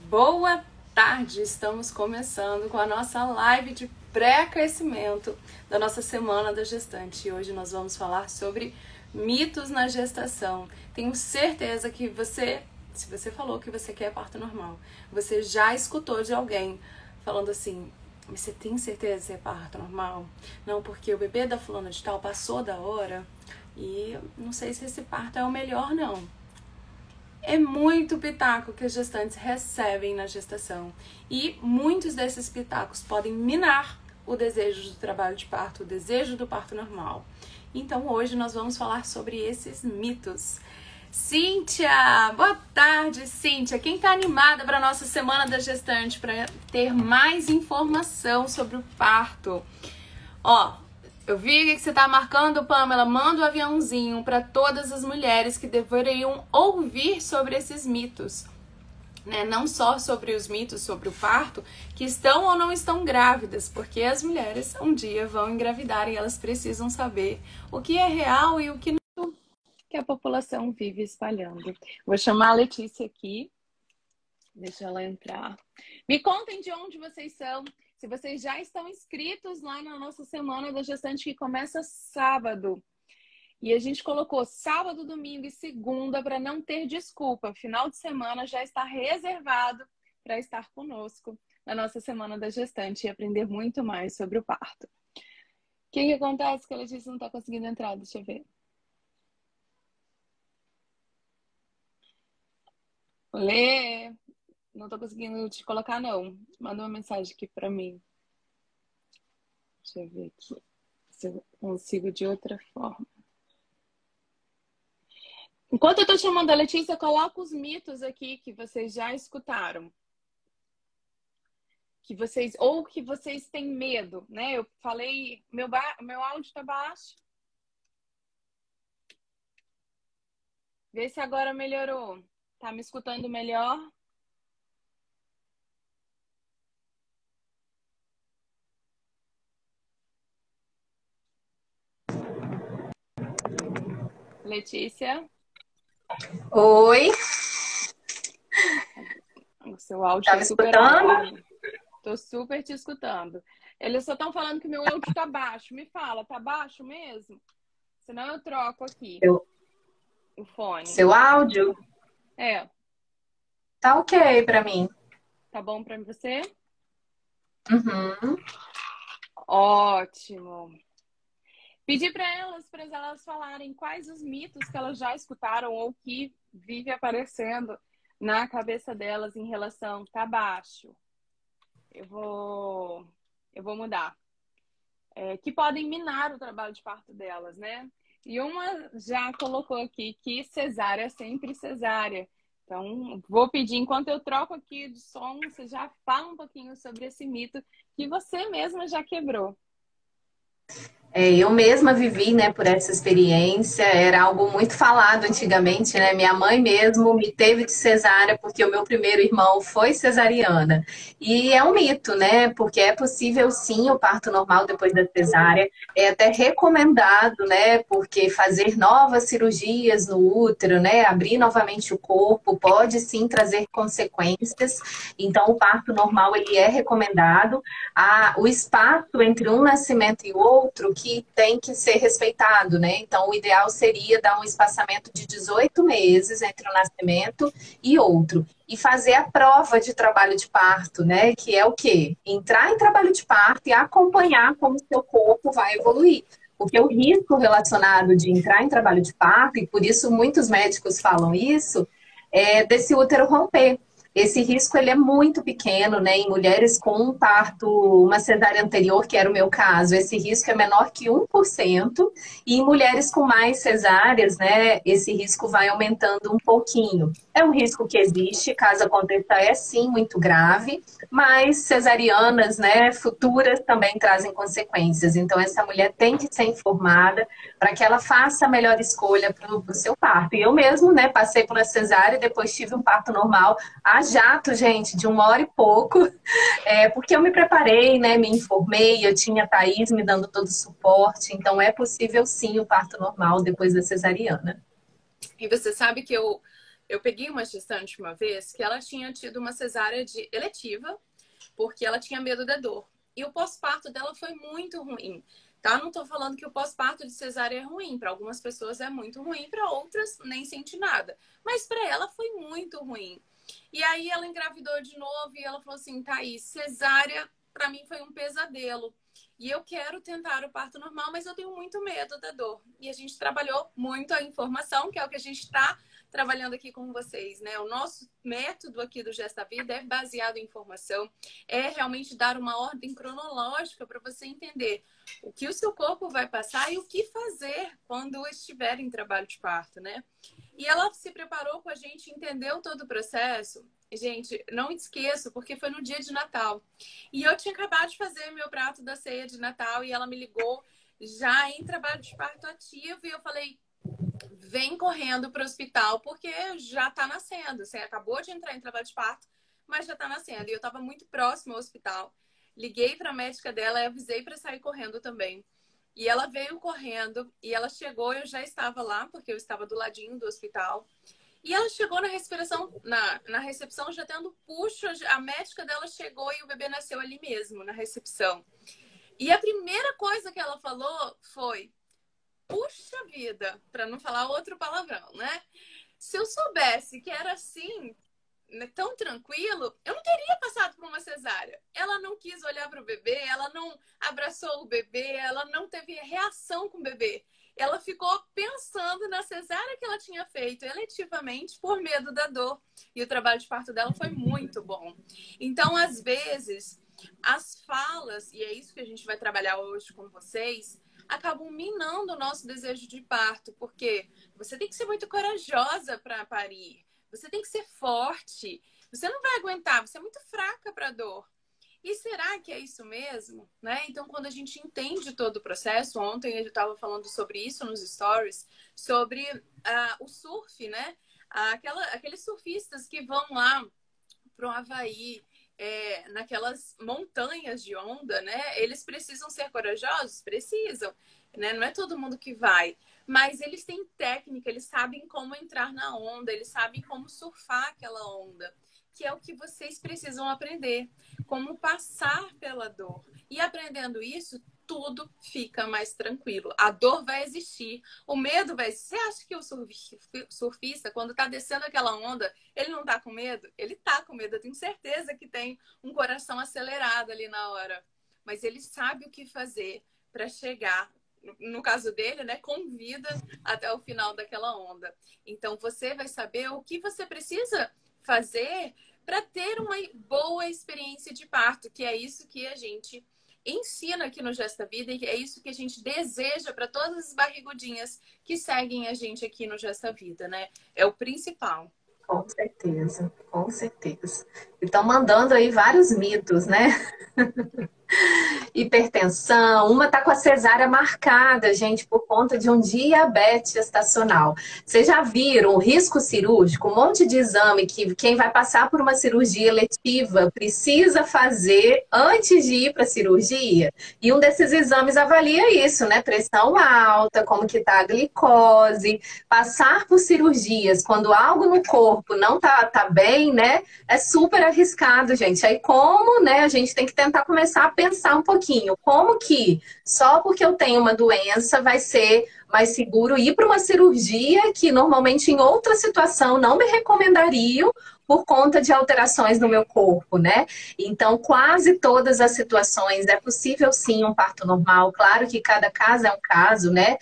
Boa tarde! Estamos começando com a nossa live de pré-aquecimento da nossa Semana da Gestante. E hoje nós vamos falar sobre mitos na gestação. Tenho certeza que se você falou que você quer parto normal, você já escutou de alguém falando assim: você tem certeza que é parto normal? Não, porque o bebê da fulana de tal passou da hora e não sei se esse parto é o melhor, não. É muito pitaco que as gestantes recebem na gestação e muitos desses pitacos podem minar o desejo do trabalho de parto, o desejo do parto normal. Então hoje nós vamos falar sobre esses mitos. Cíntia! Boa tarde, Cíntia! Quem tá animada para a nossa Semana da Gestante, para ter mais informação sobre o parto? Eu vi que você tá marcando, Pamela. Manda um aviãozinho para todas as mulheres que deveriam ouvir sobre esses mitos, né? Não só sobre os mitos sobre o parto, que estão ou não estão grávidas, porque as mulheres um dia vão engravidar e elas precisam saber o que é real e o que não, que a população vive espalhando. Vou chamar a Letícia aqui. Deixa ela entrar. Me contem de onde vocês são. Se vocês já estão inscritos lá na nossa Semana da Gestante, que começa sábado. E a gente colocou sábado, domingo e segunda para não ter desculpa. Final de semana já está reservado para estar conosco na nossa Semana da Gestante e aprender muito mais sobre o parto. O que acontece que a Letícia não está conseguindo entrar? Deixa eu ver. Lê, não estou conseguindo te colocar, não. Manda uma mensagem aqui para mim. Deixa eu ver aqui se eu consigo de outra forma. Enquanto eu tô chamando a Letícia, coloca os mitos aqui que vocês já escutaram. Que vocês têm medo, né? Eu falei, meu áudio tá baixo. Vê se agora melhorou. Tá me escutando melhor? Letícia? Oi. O seu áudio Tá tá me super escutando? alto. Tô super te escutando. Eles só estão falando que meu áudio tá baixo. Me fala, tá baixo mesmo? Senão eu troco aqui o fone. Seu áudio? É. Tá ok pra mim. Tá bom pra você? Uhum. Ótimo. Pedi para elas falarem quais os mitos que elas já escutaram ou que vive aparecendo na cabeça delas em relação tá baixo. Eu vou mudar. Que podem minar o trabalho de parto delas, né? E uma já colocou aqui que cesárea é sempre cesárea. Então, vou pedir, enquanto eu troco aqui de som, você já fala um pouquinho sobre esse mito que você mesma já quebrou. Eu mesma vivi, né, por essa experiência. Era algo muito falado antigamente, né? Minha mãe mesmo me teve de cesárea porque o meu primeiro irmão foi cesariana. E é um mito, né? Porque é possível sim o parto normal depois da cesárea. É até recomendado, né? Porque fazer novas cirurgias no útero, né? Abrir novamente o corpo pode sim trazer consequências. Então o parto normal ele é recomendado. O espaço entre um nascimento e o outro que tem que ser respeitado, né? Então, o ideal seria dar um espaçamento de 18 meses entre um nascimento e outro. E fazer a prova de trabalho de parto, né? Que é o quê? Entrar em trabalho de parto e acompanhar como o seu corpo vai evoluir. Porque o risco relacionado de entrar em trabalho de parto, e por isso muitos médicos falam isso, é desse útero romper. Esse risco ele é muito pequeno, né? Em mulheres com um parto, uma cesárea anterior, que era o meu caso, esse risco é menor que 1%. E em mulheres com mais cesáreas, né? Esse risco vai aumentando um pouquinho. É um risco que existe, caso aconteça, é sim muito grave, mas cesarianas, né, futuras também trazem consequências. Então, essa mulher tem que ser informada para que ela faça a melhor escolha para o seu parto. E eu mesmo, né, passei por uma cesárea e depois tive um parto normal a jato, gente, de 1 hora e pouco, porque eu me preparei, né, me informei, eu tinha a Thaís me dando todo o suporte, então é possível sim o parto normal depois da cesariana. E você sabe que eu Eu peguei uma gestante uma vez que ela tinha tido uma cesárea eletiva, porque ela tinha medo da dor. E o pós-parto dela foi muito ruim, tá? Não tô falando que o pós-parto de cesárea é ruim. Para algumas pessoas é muito ruim, para outras nem sente nada. Mas para ela foi muito ruim. E aí ela engravidou de novo e ela falou assim, Thaís, cesárea para mim foi um pesadelo. E eu quero tentar o parto normal, mas eu tenho muito medo da dor. E a gente trabalhou muito a informação, que é o que a gente está trabalhando aqui com vocês, né? O nosso método aqui do Gesta Vida é baseado em informação, é realmente dar uma ordem cronológica para você entender o que o seu corpo vai passar e o que fazer quando estiver em trabalho de parto, né? E ela se preparou com a gente, entendeu todo o processo. Gente, não esqueço, porque foi no dia de Natal. E eu tinha acabado de fazer meu prato da ceia de Natal e ela me ligou já em trabalho de parto ativo e eu falei, vem correndo para o hospital, porque já está nascendo. Você acabou de entrar em trabalho de parto, mas já está nascendo. E eu estava muito próximo ao hospital. Liguei para a médica dela e avisei para sair correndo também. E ela veio correndo e ela chegou, eu já estava lá, porque eu estava do ladinho do hospital. E ela chegou na respiração, na recepção, já tendo puxo. A médica dela chegou e o bebê nasceu ali mesmo, na recepção. E a primeira coisa que ela falou foi: puxa vida, para não falar outro palavrão, né? Se eu soubesse que era assim, né, tão tranquilo, eu não teria passado por uma cesárea. Ela não quis olhar para o bebê, ela não abraçou o bebê, ela não teve reação com o bebê. Ela ficou pensando na cesárea que ela tinha feito eletivamente por medo da dor. E o trabalho de parto dela foi muito bom. Então, às vezes, as falas, e é isso que a gente vai trabalhar hoje com vocês, acabam minando o nosso desejo de parto, porque você tem que ser muito corajosa para parir, você tem que ser forte, você não vai aguentar, você é muito fraca para dor. E será que é isso mesmo? Né? Então, quando a gente entende todo o processo, ontem eu estava falando sobre isso nos stories, sobre o surf, né? Aqueles surfistas que vão lá para o Havaí, naquelas montanhas de onda, né? Eles precisam ser corajosos? Precisam, né? Não é todo mundo que vai. Mas eles têm técnica, eles sabem como entrar na onda, eles sabem como surfar aquela onda, que é o que vocês precisam aprender, como passar pela dor. E aprendendo isso, tudo fica mais tranquilo. A dor vai existir, o medo vai existir. Você acha que o surfista, quando está descendo aquela onda, ele não está com medo? Ele está com medo. Eu tenho certeza que tem um coração acelerado ali na hora. Mas ele sabe o que fazer para chegar, no caso dele, né, com vida até o final daquela onda. Então, você vai saber o que você precisa fazer para ter uma boa experiência de parto, que é isso que a gente ensina aqui no Gesta Vida e é isso que a gente deseja para todas as barrigudinhas que seguem a gente aqui no Gesta Vida, né? É o principal. Com certeza, com certeza. E estão mandando aí vários mitos, né? Hipertensão, uma tá com a cesárea marcada, gente, por conta de um diabetes gestacional. Vocês já viram o risco cirúrgico? Um monte de exame que quem vai passar por uma cirurgia eletiva precisa fazer antes de ir para a cirurgia. E um desses exames avalia isso, né? Pressão alta, como que tá a glicose. Passar por cirurgias quando algo no corpo não tá bem, né? É super arriscado, gente. Aí como, né, a gente tem que tentar começar a pensar um pouquinho, como que só porque eu tenho uma doença vai ser mais seguro ir para uma cirurgia que normalmente em outra situação não me recomendariam por conta de alterações no meu corpo, né? Então, quase todas as situações é possível sim um parto normal. Claro que cada caso é um caso, né?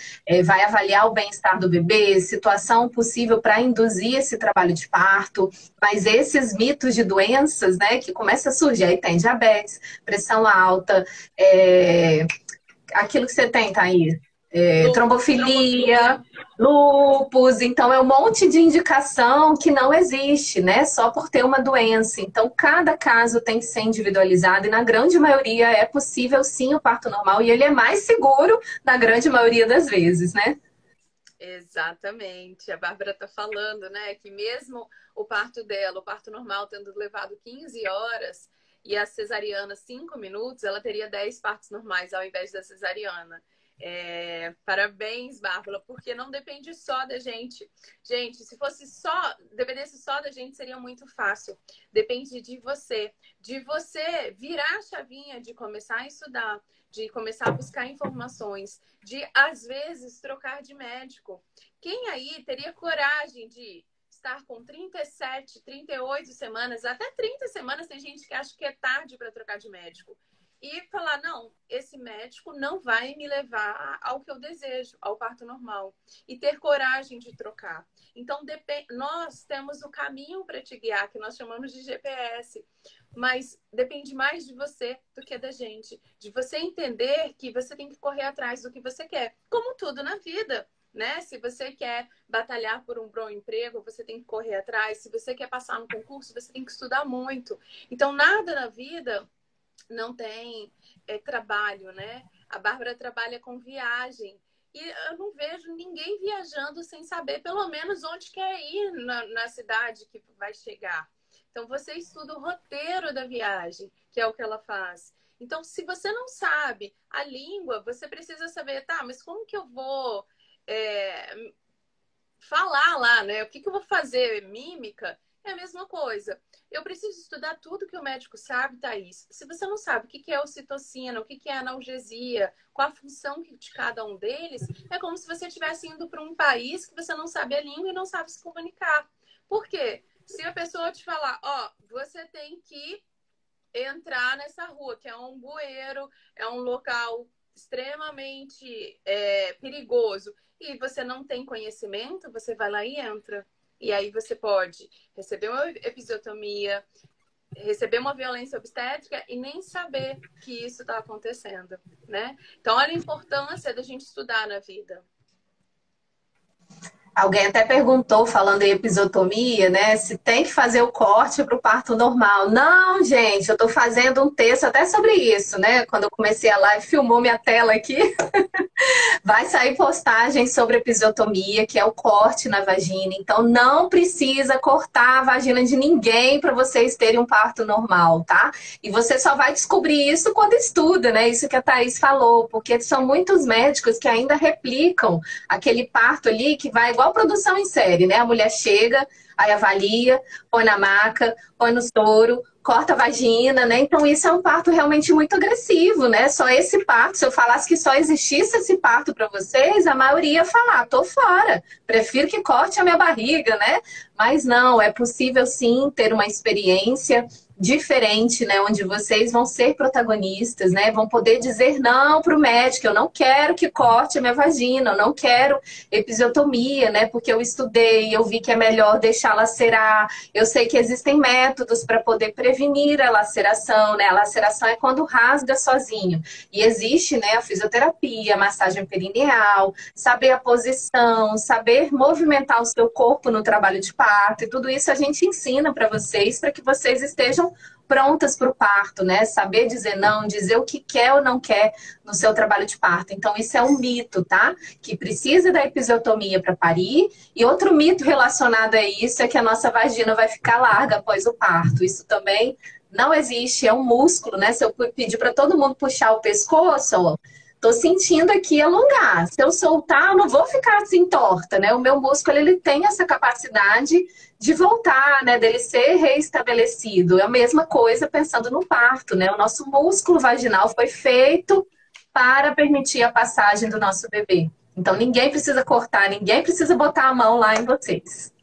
Vai avaliar o bem-estar do bebê, situação possível para induzir esse trabalho de parto, mas esses mitos de doenças, né, que começa a surgir, aí tem diabetes, pressão alta, aquilo que você tem, Thaís, trombofilia, lúpus, então é um monte de indicação que não existe, né? Só por ter uma doença. Então, cada caso tem que ser individualizado e na grande maioria é possível sim o parto normal e ele é mais seguro na grande maioria das vezes, né? Exatamente. A Bárbara está falando, né, que mesmo o parto dela, o parto normal, tendo levado 15 horas e a cesariana 5 minutos, ela teria 10 partos normais ao invés da cesariana. Parabéns, Bárbara, porque não depende só da gente. Gente, se fosse só, dependesse só da gente, seria muito fácil. Depende de você virar a chavinha de começar a estudar, de começar a buscar informações, de, às vezes, trocar de médico. Quem aí teria coragem de estar com 37, 38 semanas, até 30 semanas, tem gente que acha que é tarde para trocar de médico. E falar, não, esse médico não vai me levar ao que eu desejo, ao parto normal. E ter coragem de trocar. Então, nós temos o caminho para te guiar, que nós chamamos de GPS. Mas depende mais de você do que da gente. De você entender que você tem que correr atrás do que você quer. Como tudo na vida, né? Se você quer batalhar por um bom emprego, você tem que correr atrás. Se você quer passar no concurso, você tem que estudar muito. Então, nada na vida não tem trabalho, né? A Bárbara trabalha com viagem. E eu não vejo ninguém viajando sem saber pelo menos onde quer ir na cidade que vai chegar. Então, você estuda o roteiro da viagem, que é o que ela faz. Então, se você não sabe a língua, você precisa saber, tá, mas como que eu vou falar lá, né? O que eu vou fazer? Mímica? É a mesma coisa. Eu preciso estudar tudo que o médico sabe, Thaís. Se você não sabe o que é ocitocina, o que é analgesia, qual a função de cada um deles, é como se você estivesse indo para um país que você não sabe a língua e não sabe se comunicar. Por quê? Se a pessoa te falar, ó, você tem que entrar nessa rua, que é um bueiro, é um local extremamente perigoso, e você não tem conhecimento, você vai lá e entra. E aí você pode receber uma episiotomia, receber uma violência obstétrica e nem saber que isso está acontecendo, né? Então, olha a importância da gente estudar na vida. Alguém até perguntou, falando em episiotomia, né, se tem que fazer o corte para o parto normal. Não, gente, eu estou fazendo um texto até sobre isso, né? Quando eu comecei a live, filmou minha tela aqui. Vai sair postagem sobre episiotomia, que é o corte na vagina. Então, não precisa cortar a vagina de ninguém para vocês terem um parto normal, tá? E você só vai descobrir isso quando estuda, né? Isso que a Thaís falou, porque são muitos médicos que ainda replicam aquele parto ali que vai igual produção em série, né? A mulher chega, aí avalia, põe na maca, põe no soro, corta a vagina, né? Então isso é um parto realmente muito agressivo, né? Só esse parto, se eu falasse que só existisse esse parto para vocês, a maioria ia falar, tô fora, prefiro que corte a minha barriga, né? Mas não, é possível sim ter uma experiência diferente, né? Onde vocês vão ser protagonistas, né? Vão poder dizer não para o médico, eu não quero que corte a minha vagina, eu não quero episiotomia, né? Porque eu estudei, eu vi que é melhor deixar lacerar, eu sei que existem métodos para poder prevenir a laceração, né? A laceração é quando rasga sozinho. E existe, né, a fisioterapia, a massagem perineal, saber a posição, saber movimentar o seu corpo no trabalho de parto, e tudo isso a gente ensina para que vocês estejam prontas para o parto, né? Saber dizer não, dizer o que quer ou não quer no seu trabalho de parto. Então, isso é um mito, tá? Que precisa da episiotomia para parir. E outro mito relacionado a isso é que a nossa vagina vai ficar larga após o parto. Isso também não existe, é um músculo, né? Se eu pedir para todo mundo puxar o pescoço, ó, tô sentindo aqui alongar. Se eu soltar, eu não vou ficar assim torta, né? O meu músculo, ele tem essa capacidade de voltar, né? Dele ser reestabelecido. É a mesma coisa pensando no parto, né? O nosso músculo vaginal foi feito para permitir a passagem do nosso bebê. Então, ninguém precisa cortar, ninguém precisa botar a mão lá em vocês.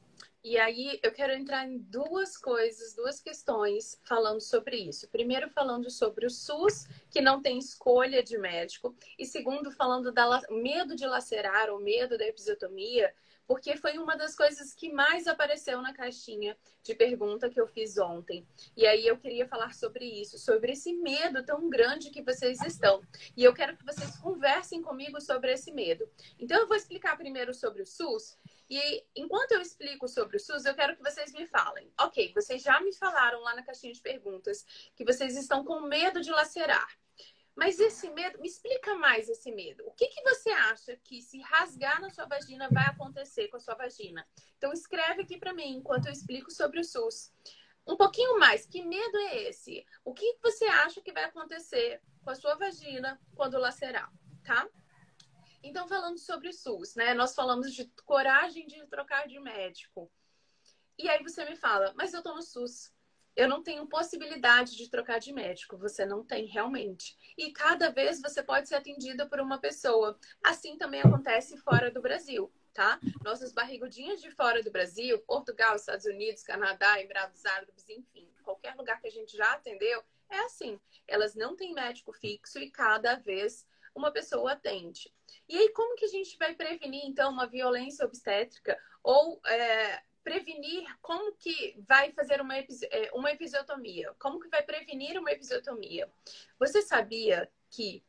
E aí eu quero entrar em duas coisas, duas questões falando sobre isso. Primeiro, falando sobre o SUS, que não tem escolha de médico. E segundo, falando do medo de lacerar, ou medo da episiotomia, porque foi uma das coisas que mais apareceu na caixinha de pergunta que eu fiz ontem. E aí eu queria falar sobre isso, sobre esse medo tão grande que vocês estão. E eu quero que vocês conversem comigo sobre esse medo. Então eu vou explicar primeiro sobre o SUS. E enquanto eu explico sobre o SUS, eu quero que vocês me falem. Ok, vocês já me falaram lá na caixinha de perguntas que vocês estão com medo de lacerar. Mas esse medo, me explica mais esse medo. O que você acha que se rasgar na sua vagina vai acontecer com a sua vagina? Então escreve aqui para mim enquanto eu explico sobre o SUS. Um pouquinho mais, que medo é esse? O que você acha que vai acontecer com a sua vagina quando lacerar, tá? Então, falando sobre o SUS, né? Nós falamos de coragem de trocar de médico. E aí você me fala, mas eu tô no SUS. Eu não tenho possibilidade de trocar de médico. Você não tem realmente. E cada vez você pode ser atendida por uma pessoa. Assim também acontece fora do Brasil, tá? Nossas barrigudinhas de fora do Brasil, Portugal, Estados Unidos, Canadá, Emirados Árabes, enfim, qualquer lugar que a gente já atendeu, é assim. Elas não têm médico fixo e cada vez uma pessoa atende. E aí, como que a gente vai prevenir, então, uma violência obstétrica ou prevenir, como que vai fazer uma episiotomia? Como que vai prevenir uma episiotomia? Você sabia que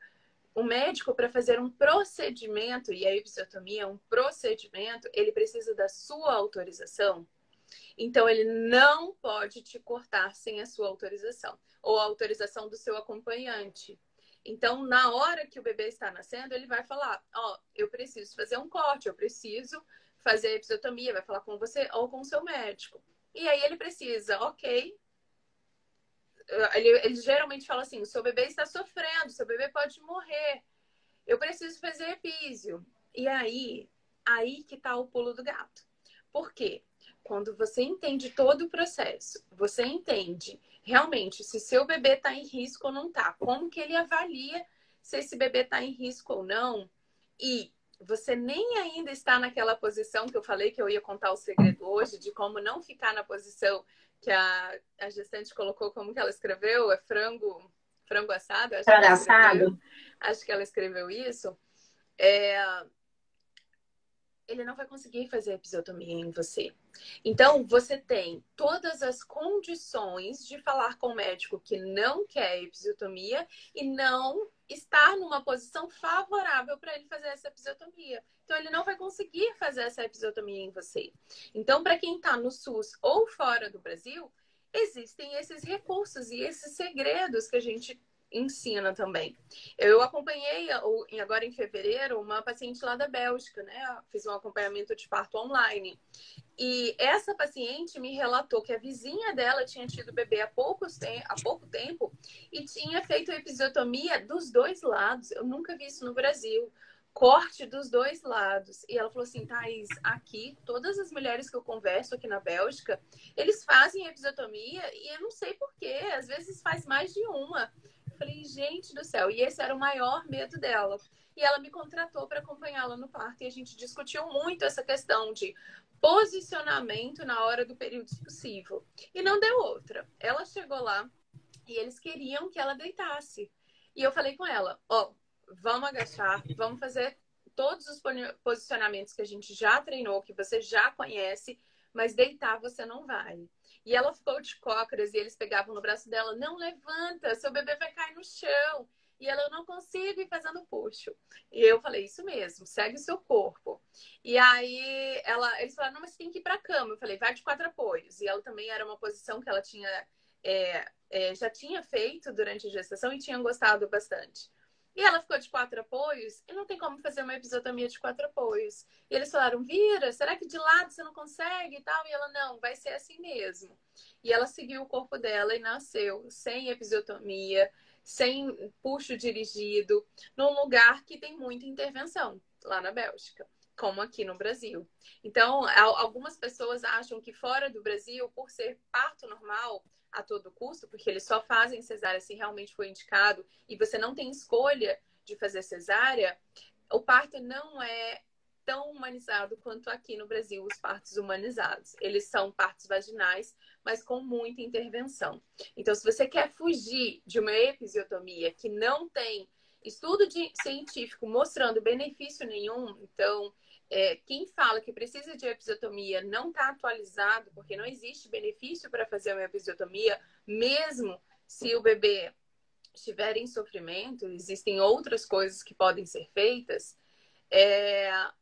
o médico, para fazer um procedimento, e a episiotomia é um procedimento, ele precisa da sua autorização? Então, ele não pode te cortar sem a sua autorização, ou a autorização do seu acompanhante. Então, na hora que o bebê está nascendo, ele vai falar, ó, eu preciso fazer um corte, eu preciso fazer a episiotomia, vai falar com você ou com o seu médico. E aí ele precisa, ok. Ele geralmente fala assim, o seu bebê está sofrendo, o seu bebê pode morrer. Eu preciso fazer epísio. E aí que está o pulo do gato. Por quê? Quando você entende todo o processo, você entende realmente se seu bebê está em risco ou não está, como que ele avalia se esse bebê está em risco ou não, e você nem ainda está naquela posição que eu falei que eu ia contar o segredo hoje, de como não ficar na posição que a gestante colocou, como que ela escreveu, é frango assado, Frango assado. Acho que ela escreveu isso. Ele não vai conseguir fazer a episiotomia em você. Então, você tem todas as condições de falar com o médico que não quer episiotomia e não estar numa posição favorável para ele fazer essa episiotomia. Então, ele não vai conseguir fazer essa episiotomia em você. Então, para quem está no SUS ou fora do Brasil, existem esses recursos e esses segredos que a gente ensina também. Eu acompanhei agora em fevereiro uma paciente lá da Bélgica, né? Fiz um acompanhamento de parto online. E essa paciente me relatou que a vizinha dela tinha tido bebê há pouco tempo e tinha feito a episiotomia dos dois lados. Eu nunca vi isso no Brasil. Corte dos dois lados. E ela falou assim, Thaís, aqui, todas as mulheres que eu converso aqui na Bélgica, eles fazem episiotomia e eu não sei por quê. Às vezes faz mais de uma. Falei, gente do céu. E esse era o maior medo dela. E ela me contratou para acompanhá-la no parto. E a gente discutiu muito essa questão de posicionamento na hora do período expulsivo. E não deu outra. Ela chegou lá e eles queriam que ela deitasse. E eu falei com ela, ó, vamos agachar, vamos fazer todos os posicionamentos que a gente já treinou, que você já conhece, mas deitar você não vai. E ela ficou de cócoras e eles pegavam no braço dela, não levanta, seu bebê vai cair no chão. E ela, eu não consigo ir fazendo puxo. E eu falei, isso mesmo, segue o seu corpo. E aí eles falaram, não, mas você tem que ir pra cama. Eu falei, vai de 4 apoios. E ela também era uma posição que ela tinha, já tinha feito durante a gestação e tinha gostado bastante. E ela ficou de 4 apoios e não tem como fazer uma episiotomia de 4 apoios. E eles falaram, vira, será que de lado você não consegue e tal? E ela, não, vai ser assim mesmo. E ela seguiu o corpo dela e nasceu sem episiotomia, sem puxo dirigido, num lugar que tem muita intervenção, lá na Bélgica, como aqui no Brasil. Então, algumas pessoas acham que fora do Brasil, por ser parto normal, a todo custo, porque eles só fazem cesárea se realmente for indicado e você não tem escolha de fazer cesárea, o parto não é tão humanizado quanto aqui no Brasil os partos humanizados. Eles são partos vaginais, mas com muita intervenção. Então, se você quer fugir de uma episiotomia que não tem estudo científico mostrando benefício nenhum, então quem fala que precisa de episiotomia não está atualizado, porque não existe benefício para fazer uma episiotomia, mesmo se o bebê estiver em sofrimento, existem outras coisas que podem ser feitas.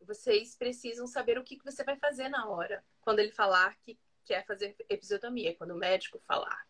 Vocês precisam saber o que você vai fazer na hora, quando ele falar que quer fazer episiotomia, quando o médico falar.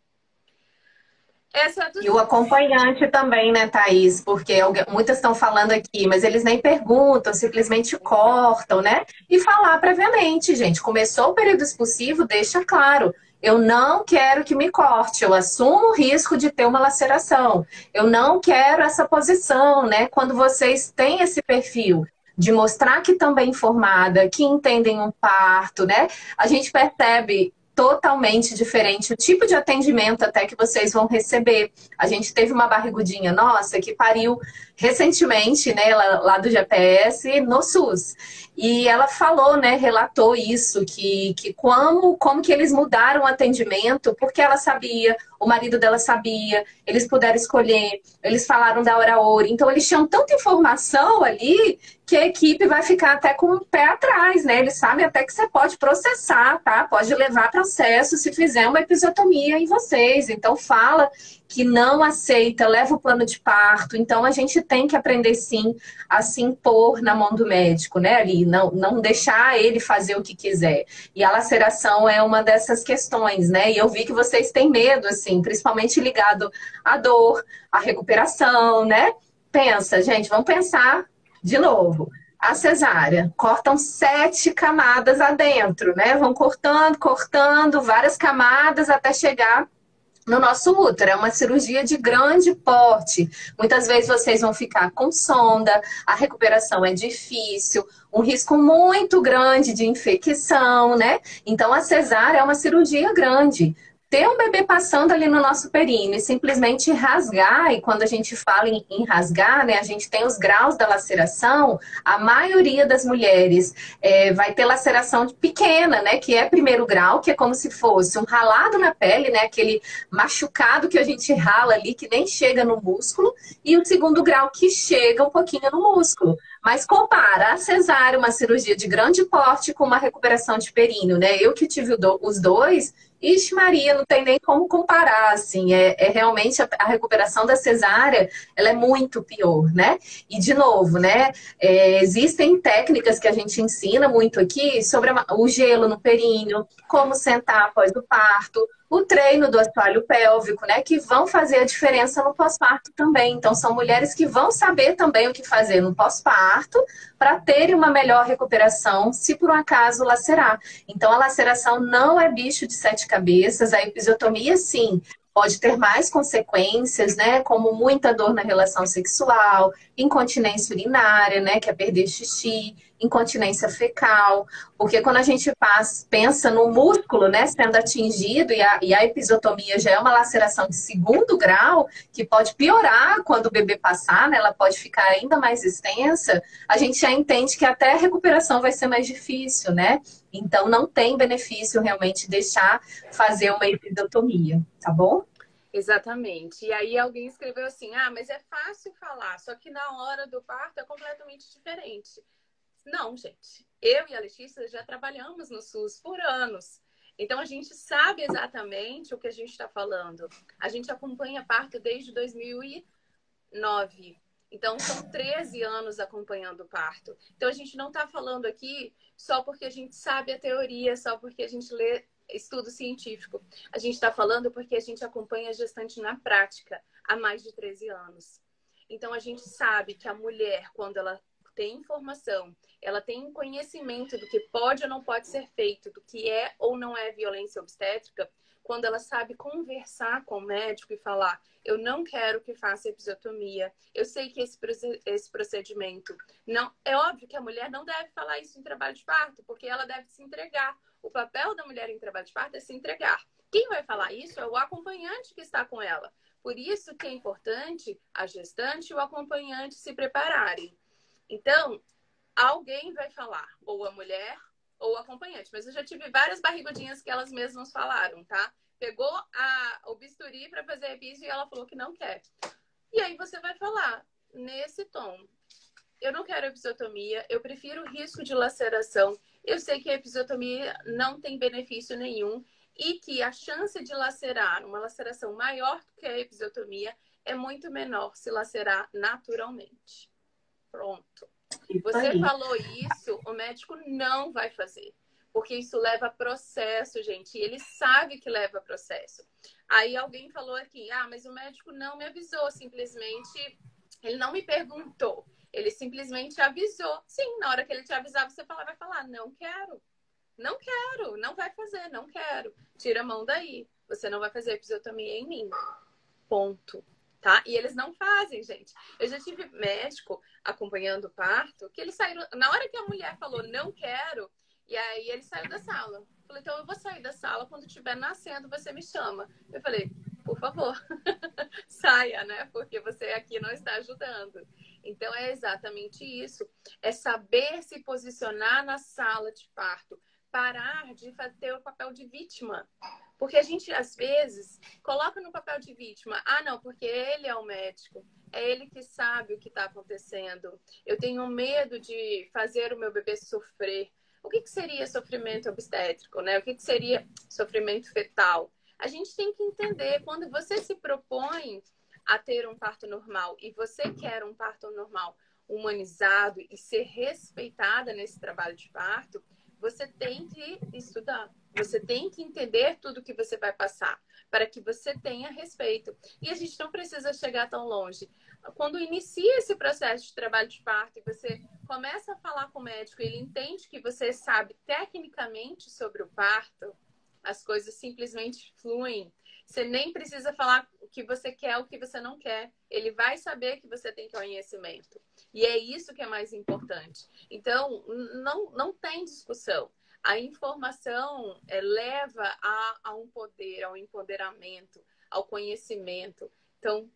E o acompanhante também, né, Thaís? Porque muitas estão falando aqui, mas eles nem perguntam, simplesmente cortam, né? E falar previamente, gente. Começou o período expulsivo, deixa claro. Eu não quero que me corte, eu assumo o risco de ter uma laceração. Eu não quero essa posição, né? Quando vocês têm esse perfil. de mostrar que estão bem informada, que entendem um parto, né? A gente percebe totalmente diferente o tipo de atendimento até que vocês vão receber. A gente teve uma barrigudinha nossa que pariu recentemente, né, lá do GPS no SUS. E ela falou, né, relatou isso, que como que eles mudaram o atendimento, porque ela sabia, o marido dela sabia, eles puderam escolher, eles falaram da hora a hora. Então, eles tinham tanta informação ali que a equipe vai ficar até com o pé atrás, né? Eles sabem até que você pode processar, tá? Pode levar processo se fizer uma episiotomia em vocês. Então, fala que não aceita, leva o plano de parto. Então, a gente tem que aprender, sim, a se impor na mão do médico, né? Ali, não deixar ele fazer o que quiser. E a laceração é uma dessas questões, né? E eu vi que vocês têm medo, assim, principalmente ligado à dor, à recuperação, né? Pensa, gente, vamos pensar de novo. A cesárea, cortam 7 camadas adentro, né? Vão cortando, cortando, várias camadas até chegar no nosso útero. É uma cirurgia de grande porte. Muitas vezes vocês vão ficar com sonda, a recuperação é difícil, um risco muito grande de infecção, né? Então a cesárea é uma cirurgia grande. Ter um bebê passando ali no nosso períneo e simplesmente rasgar, e quando a gente fala em rasgar, né, a gente tem os graus da laceração, a maioria das mulheres vai ter laceração pequena, né, que é primeiro grau, que é como se fosse um ralado na pele, né, aquele machucado que a gente rala ali, que nem chega no músculo, e o segundo grau que chega um pouquinho no músculo. Mas compara a cesárea, uma cirurgia de grande porte, com uma recuperação de períneo, né? Eu que tive os dois, ixi Maria, não tem nem como comparar, assim, realmente a recuperação da cesárea, ela é muito pior, né? E de novo, né, existem técnicas que a gente ensina muito aqui sobre o gelo no períneo, como sentar após o parto, o treino do assoalho pélvico, né, que vão fazer a diferença no pós-parto também. Então, são mulheres que vão saber também o que fazer no pós-parto para terem uma melhor recuperação se por um acaso lacerar. Então, a laceração não é bicho de 7 cabeças, a episiotomia, sim, pode ter mais consequências, né, como muita dor na relação sexual, incontinência urinária, né, que é perder xixi, incontinência fecal, porque quando a gente pensa no músculo, né, sendo atingido e a episiotomia já é uma laceração de segundo grau, que pode piorar quando o bebê passar, né, ela pode ficar ainda mais extensa, a gente já entende que até a recuperação vai ser mais difícil, né? Então não tem benefício realmente deixar fazer uma episiotomia, tá bom? Exatamente. E aí alguém escreveu assim: ah, mas é fácil falar, só que na hora do parto é completamente diferente. Não, gente. Eu e a Letícia já trabalhamos no SUS por anos. Então a gente sabe exatamente o que a gente está falando. A gente acompanha parto desde 2009. Então são 13 anos acompanhando o parto. Então a gente não está falando aqui só porque a gente sabe a teoria, só porque a gente lê estudo científico. A gente está falando porque a gente acompanha a gestante na prática há mais de 13 anos. Então a gente sabe que a mulher, quando ela tem informação, ela tem conhecimento do que pode ou não pode ser feito, do que é ou não é violência obstétrica, quando ela sabe conversar com o médico e falar: eu não quero que faça episiotomia, eu sei que esse procedimento não... É óbvio que a mulher não deve falar isso em trabalho de parto, porque ela deve se entregar. O papel da mulher em trabalho de parto é se entregar. Quem vai falar isso é o acompanhante que está com ela. Por isso que é importante a gestante e o acompanhante se prepararem. Então, alguém vai falar, ou a mulher ou o acompanhante. Mas eu já tive várias barrigudinhas que elas mesmas falaram, tá? Pegou o bisturi para fazer a epísio e ela falou que não quer. E aí você vai falar nesse tom: eu não quero episiotomia, eu prefiro o risco de laceração. Eu sei que a episiotomia não tem benefício nenhum e que a chance de lacerar, uma laceração maior do que a episiotomia, é muito menor se lacerar naturalmente. Pronto. Você falou isso, o médico não vai fazer. Porque isso leva a processo, gente. E ele sabe que leva a processo. Aí alguém falou aqui: ah, mas o médico não me avisou, simplesmente... Ele não me perguntou. Ele simplesmente avisou. Sim, na hora que ele te avisar, você vai falar: não quero. Não quero, não vai fazer, não quero. Tira a mão daí. Você não vai fazer episiotomia em mim. Ponto. tá? E eles não fazem, gente. Eu já tive médico acompanhando o parto, que eles saíram, na hora que a mulher falou não quero, e aí ele saiu da sala. Eu falei, então eu vou sair da sala, quando estiver nascendo você me chama. Eu falei, por favor, saia, né? Porque você aqui não está ajudando. Então é exatamente isso. É saber se posicionar na sala de parto. Parar de ter o papel de vítima. Porque a gente, às vezes, coloca no papel de vítima. Ah, não, porque ele é o médico. É ele que sabe o que está acontecendo. Eu tenho medo de fazer o meu bebê sofrer. O que seria sofrimento obstétrico, né? O que seria sofrimento fetal? A gente tem que entender, quando você se propõe a ter um parto normal e você quer um parto normal humanizado e ser respeitada nesse trabalho de parto, você tem que estudar. Você tem que entender tudo que você vai passar para que você tenha respeito. E a gente não precisa chegar tão longe. Quando inicia esse processo de trabalho de parto e você começa a falar com o médico e ele entende que você sabe tecnicamente sobre o parto, as coisas simplesmente fluem. Você nem precisa falar o que você quer, o que você não quer. Ele vai saber que você tem conhecimento. E é isso que é mais importante. Então, não tem discussão. A informação leva a um poder, ao empoderamento, ao conhecimento. Então,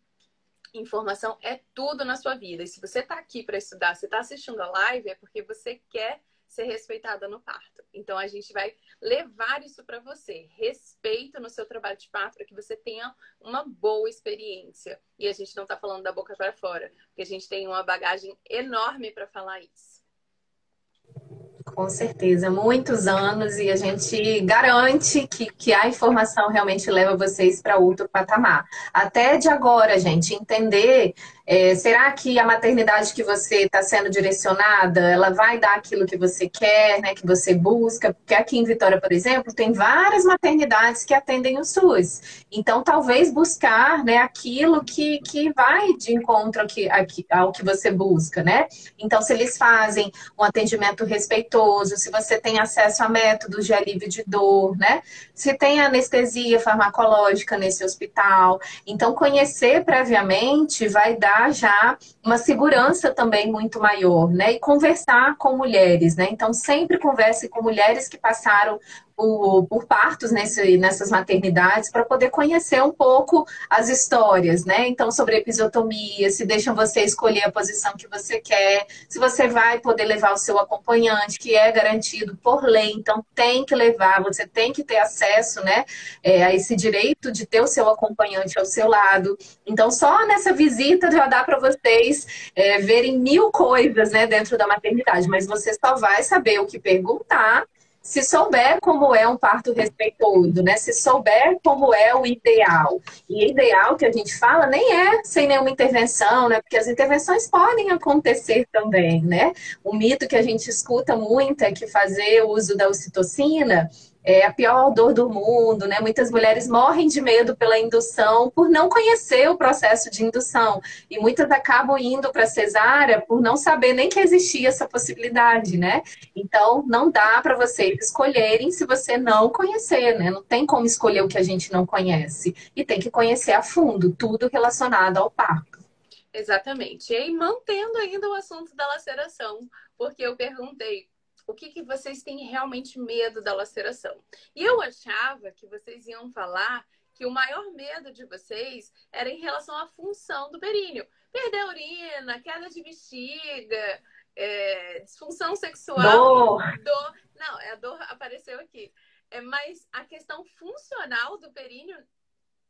informação é tudo na sua vida. E se você está aqui para estudar, você está assistindo a live, é porque você quer ser respeitada no parto. Então, a gente vai levar isso para você. Respeito no seu trabalho de parto para que você tenha uma boa experiência. E a gente não está falando da boca para fora, porque a gente tem uma bagagem enorme para falar isso. Com certeza, muitos anos e a gente garante que a informação realmente leva vocês para outro patamar. Até de agora, gente, entender, será que a maternidade que você está sendo direcionada, ela vai dar aquilo que você quer, né, que você busca? Porque aqui em Vitória, por exemplo, tem várias maternidades que atendem o SUS. Então, talvez buscar, né, aquilo que vai de encontro ao que você busca, né? Então, se eles fazem um atendimento respeitoso, se você tem acesso a métodos de alívio de dor, né? Se tem anestesia farmacológica nesse hospital. Então, conhecer previamente vai dar já uma segurança também muito maior, né? E conversar com mulheres, né? Então, sempre converse com mulheres que passaram por partos nessas maternidades para poder conhecer um pouco as histórias, né? Então, sobre episiotomia, se deixam você escolher a posição que você quer, se você vai poder levar o seu acompanhante, que é garantido por lei, então tem que levar, você tem que ter acesso, né, a esse direito de ter o seu acompanhante ao seu lado. Então, só nessa visita já dá para vocês verem mil coisas, né, dentro da maternidade, mas você só vai saber o que perguntar se souber como é um parto respeitoso, né? Se souber como é o ideal. E ideal que a gente fala nem é sem nenhuma intervenção, né? Porque as intervenções podem acontecer também, né? O mito que a gente escuta muito é que fazer o uso da ocitocina é a pior dor do mundo, né? Muitas mulheres morrem de medo pela indução por não conhecer o processo de indução. E muitas acabam indo para cesárea por não saber nem que existia essa possibilidade, né? Então, não dá para vocês escolherem se você não conhecer, né? Não tem como escolher o que a gente não conhece. E tem que conhecer a fundo tudo relacionado ao parto. Exatamente. E aí, mantendo ainda o assunto da laceração, porque eu perguntei o que vocês têm realmente medo da laceração. E eu achava que vocês iam falar que o maior medo de vocês era em relação à função do períneo. Perder a urina, queda de bexiga, disfunção sexual, dor. Não, a dor apareceu aqui. Mas a questão funcional do períneo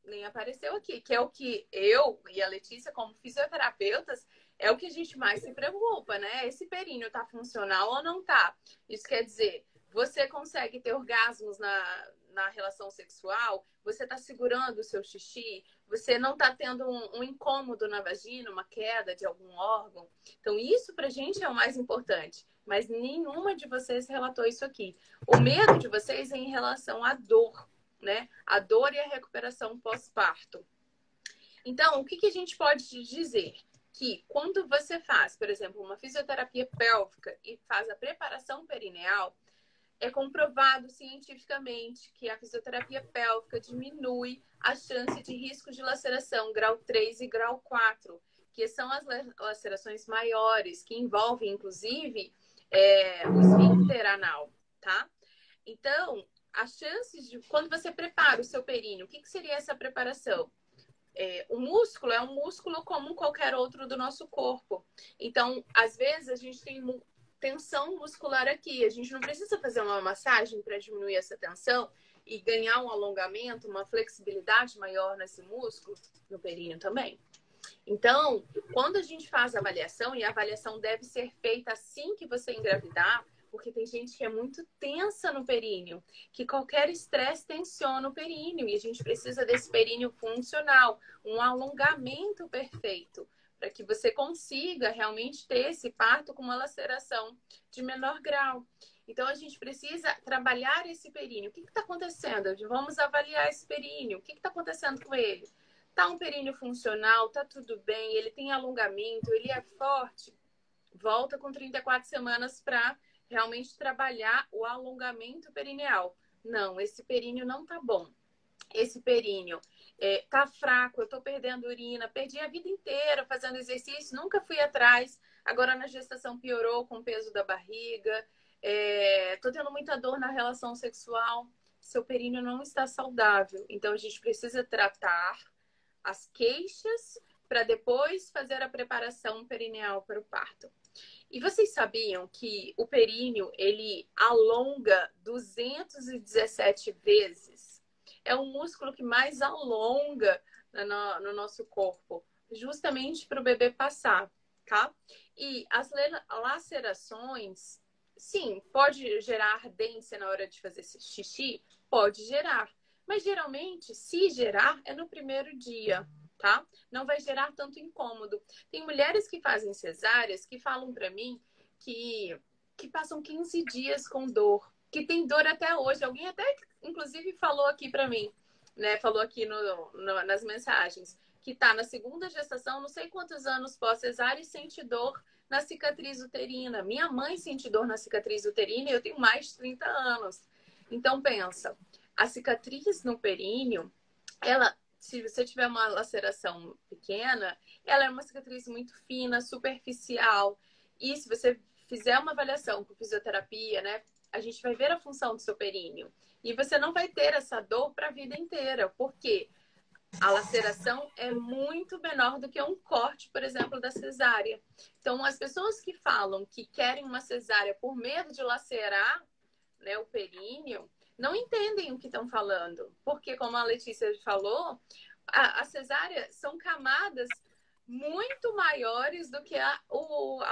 nem apareceu aqui, que é o que eu e a Letícia, como fisioterapeutas, é o que a gente mais se preocupa, né? Esse períneo tá funcional ou não tá? Isso quer dizer, você consegue ter orgasmos na relação sexual, você tá segurando o seu xixi, você não tá tendo um incômodo na vagina, uma queda de algum órgão. Então, isso pra gente é o mais importante. Mas nenhuma de vocês relatou isso aqui. O medo de vocês é em relação à dor, né? A dor e a recuperação pós-parto. Então, o que a gente pode dizer? Que quando você faz, por exemplo, uma fisioterapia pélvica e faz a preparação perineal, é comprovado cientificamente que a fisioterapia pélvica diminui a chance de risco de laceração grau 3 e grau 4, que são as lacerações maiores, que envolvem, inclusive, o esfíncter anal, tá? Então, as chances de... Quando você prepara o seu períneo, o que seria essa preparação? O músculo é um músculo como qualquer outro do nosso corpo. Então, às vezes, a gente tem tensão muscular aqui. A gente não precisa fazer uma massagem para diminuir essa tensão e ganhar um alongamento, uma flexibilidade maior nesse músculo, no períneo também. Então, quando a gente faz a avaliação, e a avaliação deve ser feita assim que você engravidar, porque tem gente que é muito tensa no períneo, que qualquer estresse tensiona o períneo, e a gente precisa desse períneo funcional, um alongamento perfeito, para que você consiga realmente ter esse parto com uma laceração de menor grau. Então, a gente precisa trabalhar esse períneo. O que está acontecendo? Vamos avaliar esse períneo. O que está acontecendo com ele? Tá um períneo funcional, tá tudo bem, ele tem alongamento, ele é forte. Volta com 34 semanas para realmente trabalhar o alongamento perineal. Não, esse períneo não tá bom. Esse períneo tá fraco, eu tô perdendo urina, perdi a vida inteira fazendo exercício, nunca fui atrás, agora na gestação piorou com o peso da barriga, tô tendo muita dor na relação sexual, seu períneo não está saudável. Então a gente precisa tratar as queixas para depois fazer a preparação perineal para o parto. E vocês sabiam que o períneo, ele alonga 217 vezes? É o músculo que mais alonga no nosso corpo, justamente para o bebê passar, tá? E as lacerações, sim, pode gerar ardência na hora de fazer xixi? Pode gerar. Mas geralmente, se gerar, é no primeiro dia, tá? Não vai gerar tanto incômodo. Tem mulheres que fazem cesáreas que falam pra mim que passam 15 dias com dor, que tem dor até hoje. Alguém até, inclusive, falou aqui pra mim, né? Falou aqui nas mensagens, que tá na segunda gestação, não sei quantos anos pós-cesárea e sente dor na cicatriz uterina. Minha mãe sente dor na cicatriz uterina e eu tenho mais de 30 anos. Então, pensa, a cicatriz no períneo, ela, se você tiver uma laceração pequena, ela é uma cicatriz muito fina, superficial. E se você fizer uma avaliação com fisioterapia, né, a gente vai ver a função do seu períneo. E você não vai ter essa dor para a vida inteira. Por quê? A laceração é muito menor do que um corte, por exemplo, da cesárea. Então, as pessoas que falam que querem uma cesárea por medo de lacerar, né, o períneo, não entendem o que estão falando. Porque, como a Letícia falou, a cesárea são camadas muito maiores do que a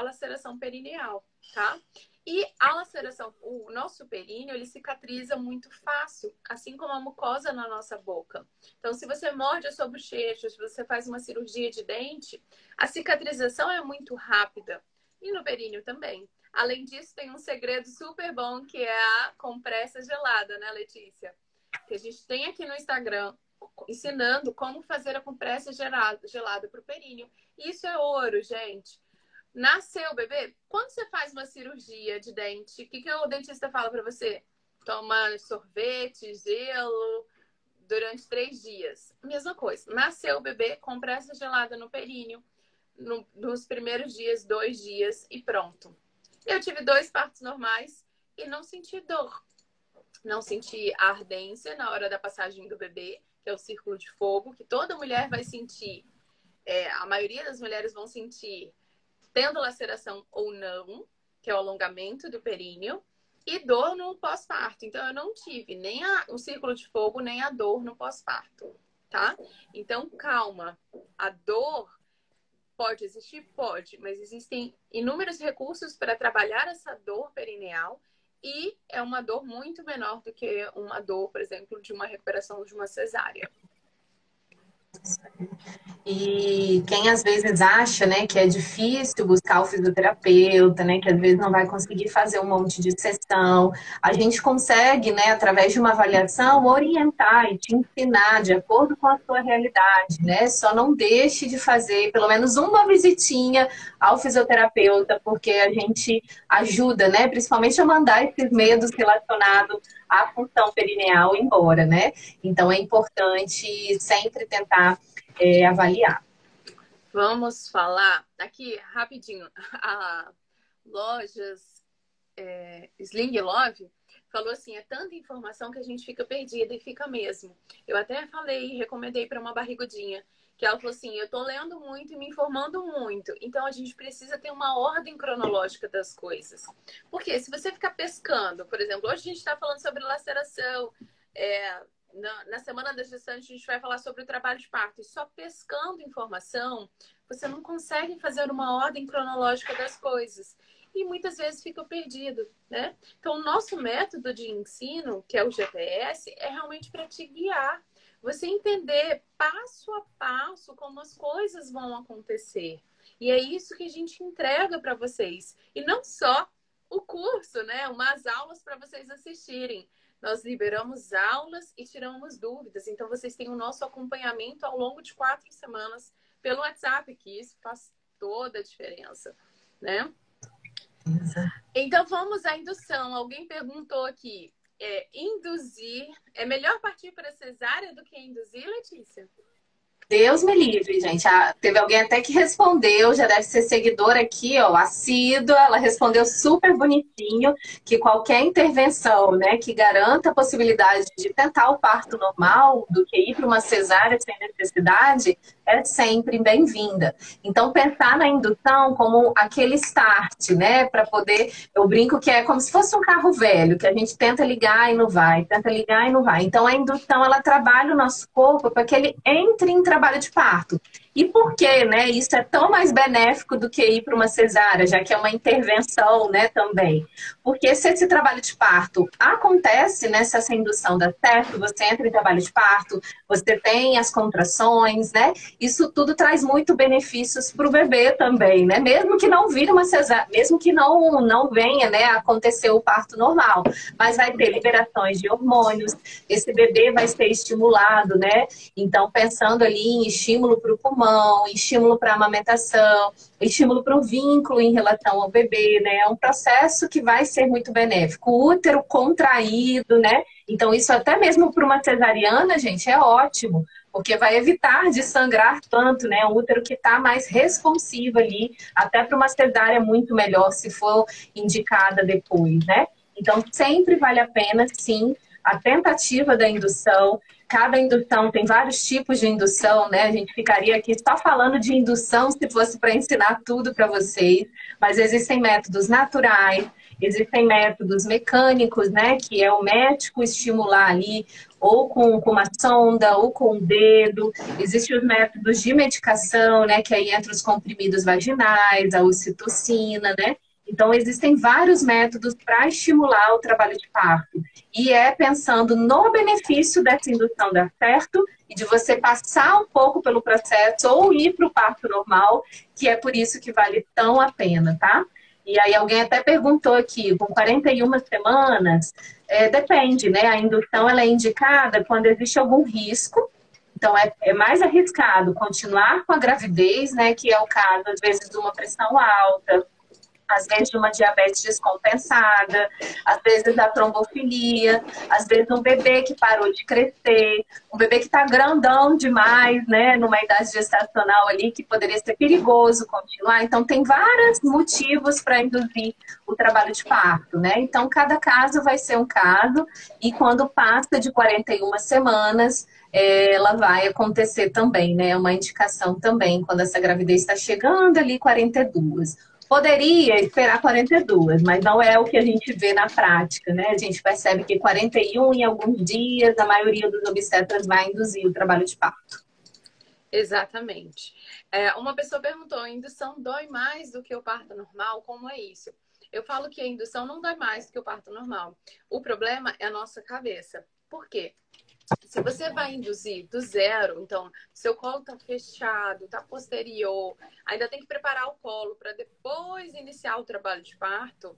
laceração perineal, tá? E a laceração, o nosso períneo, ele cicatriza muito fácil, assim como a mucosa na nossa boca. Então, se você morde a sua bochecha, se você faz uma cirurgia de dente, a cicatrização é muito rápida. E no períneo também. Além disso, tem um segredo super bom, que é a compressa gelada, né, Letícia? Que a gente tem aqui no Instagram, ensinando como fazer a compressa gelada para o períneo. Isso é ouro, gente. Nasceu o bebê, quando você faz uma cirurgia de dente, o que o dentista fala para você? Toma sorvete, gelo, durante 3 dias. Mesma coisa. Nasceu o bebê, compressa gelada no períneo, nos primeiros dias, 2 dias e pronto. Eu tive 2 partos normais e não senti dor. Não senti ardência na hora da passagem do bebê, que é o círculo de fogo, que toda mulher vai sentir. A maioria das mulheres vão sentir tendo laceração ou não, que é o alongamento do períneo, e dor no pós-parto. Então, eu não tive nem o círculo de fogo, nem a dor no pós-parto, tá? Então, calma. A dor pode existir? Pode, mas existem inúmeros recursos para trabalhar essa dor perineal e é uma dor muito menor do que uma dor, por exemplo, de uma recuperação de uma cesárea. E quem às vezes acha, né, que é difícil buscar o fisioterapeuta, né, que às vezes não vai conseguir fazer um monte de sessão, a gente consegue, né, através de uma avaliação, orientar e te ensinar de acordo com a sua realidade, né? Só não deixe de fazer pelo menos uma visitinha ao fisioterapeuta, porque a gente ajuda, né, principalmente a mandar esses medos relacionados à função perineal embora, né? Então é importante sempre tentar avaliar. Vamos falar aqui rapidinho. A Lojas Sling Love falou assim: é tanta informação que a gente fica perdida e fica mesmo. Eu até falei, recomendei para uma barrigudinha, que ela falou assim: eu tô lendo muito e me informando muito, então a gente precisa ter uma ordem cronológica das coisas. Porque se você ficar pescando, por exemplo, hoje a gente está falando sobre laceração, na semana da gestante a gente vai falar sobre o trabalho de parto, e só pescando informação, você não consegue fazer uma ordem cronológica das coisas. E muitas vezes fica perdido, né? Então, o nosso método de ensino, que é o GPS, é realmente para te guiar. Você entender passo a passo como as coisas vão acontecer. E é isso que a gente entrega para vocês. E não só o curso, né? Umas aulas para vocês assistirem. Nós liberamos aulas e tiramos dúvidas. Então, vocês têm o nosso acompanhamento ao longo de 4 semanas pelo WhatsApp, que isso faz toda a diferença, né? Então vamos à indução. Alguém perguntou aqui: induzir é melhor partir para cesárea do que induzir, Letícia? Deus me livre, gente. Teve alguém até que respondeu, já deve ser seguidora aqui, ó, assídua. Ela respondeu super bonitinho que qualquer intervenção, né, que garanta a possibilidade de tentar o parto normal, do que ir para uma cesárea sem necessidade, é sempre bem-vinda. Então, pensar na indução como aquele start, né, para poder. Eu brinco que é como se fosse um carro velho, que a gente tenta ligar e não vai, tenta ligar e não vai. Então, a indução, ela trabalha o nosso corpo para que ele entre em trabalho de parto. E por que, né? Isso é tão mais benéfico do que ir para uma cesárea, já que é uma intervenção, né, também. Porque se esse trabalho de parto acontece, né, se essa indução dá certo, você entra em trabalho de parto, você tem as contrações, né? Isso tudo traz muito benefícios para o bebê também, né? Mesmo que não vire uma cesárea, mesmo que não venha, né, acontecer o parto normal, mas vai ter liberações de hormônios, esse bebê vai ser estimulado, né? Então, pensando ali em estímulo para o pulmão, estímulo para a amamentação, estímulo para o vínculo em relação ao bebê, né? É um processo que vai ser muito benéfico. O útero contraído, né? Então, isso até mesmo para uma cesariana, gente, é ótimo, porque vai evitar de sangrar tanto, né? Um útero que está mais responsivo ali, até para uma cesárea muito melhor, se for indicada depois, né? Então, sempre vale a pena, sim, a tentativa da indução. Cada indução tem vários tipos de indução, né? A gente ficaria aqui só falando de indução se fosse para ensinar tudo para vocês, mas existem métodos naturais, existem métodos mecânicos, né? Que é o médico estimular ali, ou com uma sonda, ou com o dedo. Existem os métodos de medicação, né? Que aí entra os comprimidos vaginais, a ocitocina, né? Então, existem vários métodos para estimular o trabalho de parto. E é pensando no benefício dessa indução dar certo e de você passar um pouco pelo processo ou ir para o parto normal, que é por isso que vale tão a pena, tá? E aí alguém até perguntou aqui, com 41 semanas, depende, né? A indução ela é indicada quando existe algum risco. Então, é mais arriscado continuar com a gravidez, né? Que é o caso, às vezes, de uma pressão alta, às vezes de uma diabetes descompensada, às vezes da trombofilia, às vezes um bebê que parou de crescer, um bebê que está grandão demais, né, numa idade gestacional ali, que poderia ser perigoso continuar. Então, tem vários motivos para induzir o trabalho de parto, né? Então, cada caso vai ser um caso, e quando passa de 41 semanas, ela vai acontecer também, né? Uma indicação também, quando essa gravidez está chegando ali 42. Poderia esperar 42, mas não é o que a gente vê na prática, né? A gente percebe que 41 em alguns dias, a maioria dos obstetras vai induzir o trabalho de parto. Exatamente. Uma pessoa perguntou: a indução dói mais do que o parto normal? Como é isso? Eu falo que a indução não dói mais do que o parto normal. O problema é a nossa cabeça. Por quê? Se você vai induzir do zero, então seu colo está fechado, está posterior, ainda tem que preparar o colo para depois iniciar o trabalho de parto,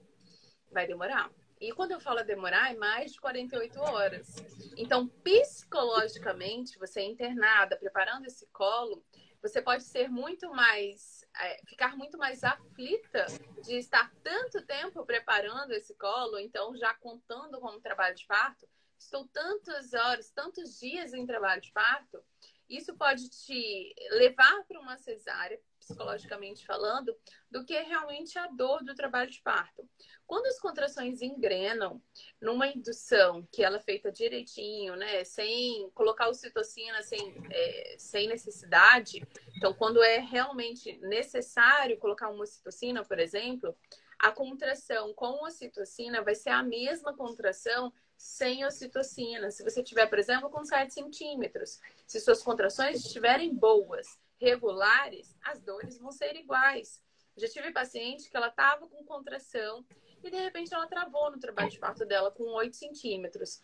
vai demorar. E quando eu falo demorar, é mais de 48 horas. Então, psicologicamente, você é internada, preparando esse colo, você pode ser muito mais, ficar muito mais aflita de estar tanto tempo preparando esse colo, então já contando como trabalho de parto, estou tantas horas, tantos dias em trabalho de parto, isso pode te levar para uma cesárea, psicologicamente falando, do que realmente a dor do trabalho de parto. Quando as contrações engrenam numa indução que ela é feita direitinho, né, sem colocar ocitocina, sem necessidade, então quando é realmente necessário colocar uma ocitocina, por exemplo, a contração com ocitocina vai ser a mesma contração sem ocitocina. Se você tiver, por exemplo, com 7 centímetros, se suas contrações estiverem boas, regulares, as dores vão ser iguais. Já tive paciente que ela estava com contração e de repente ela travou no trabalho de parto dela com 8 centímetros.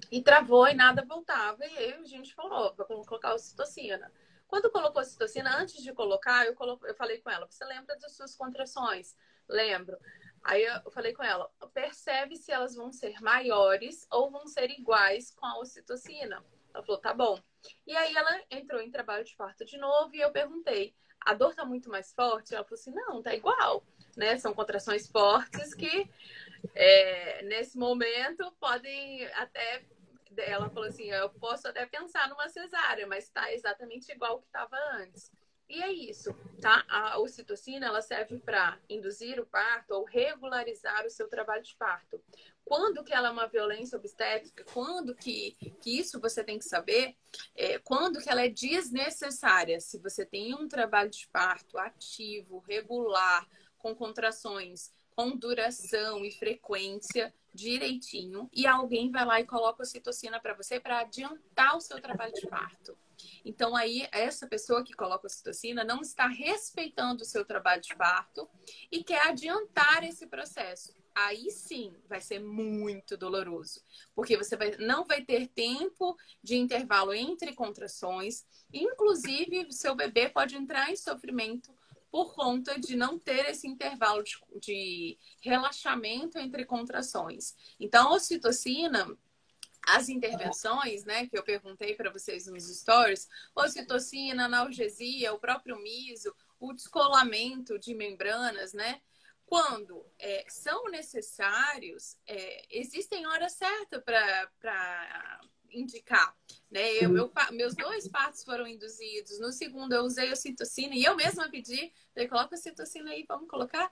E travou e nada voltava. E aí a gente falou, vamos colocar ocitocina. Quando colocou ocitocina, antes de colocar, eu falei com ela, você lembra das suas contrações? Lembro. Aí eu falei com ela, percebe se elas vão ser maiores ou vão ser iguais com a ocitocina. Ela falou, tá bom. E aí ela entrou em trabalho de parto de novo e eu perguntei, a dor tá muito mais forte? Ela falou assim, não, tá igual. Né? São contrações fortes que nesse momento podem até... Ela falou assim, eu posso até pensar numa cesárea, mas tá exatamente igual que estava antes. E é isso, tá? A ocitocina, ela serve para induzir o parto ou regularizar o seu trabalho de parto. Quando que ela é uma violência obstétrica? Quando que isso você tem que saber? Quando que ela é desnecessária? Se você tem um trabalho de parto ativo, regular, com contrações, com duração e frequência direitinho, e alguém vai lá e coloca ocitocina para você para adiantar o seu trabalho de parto. Então, aí, essa pessoa que coloca ocitocina não está respeitando o seu trabalho de parto e quer adiantar esse processo. Aí sim vai ser muito doloroso, porque você não vai ter tempo de intervalo entre contrações, inclusive o seu bebê pode entrar em sofrimento por conta de não ter esse intervalo de relaxamento entre contrações. Então, a ocitocina, as intervenções, né, que eu perguntei para vocês nos stories, ocitocina, analgesia, o próprio miso, o descolamento de membranas, né? Quando são necessários, existem horas certas para indicar, né? Meus 2 partos foram induzidos. No segundo eu usei ocitocina e eu mesma pedi, falei, coloca ocitocina aí, vamos colocar,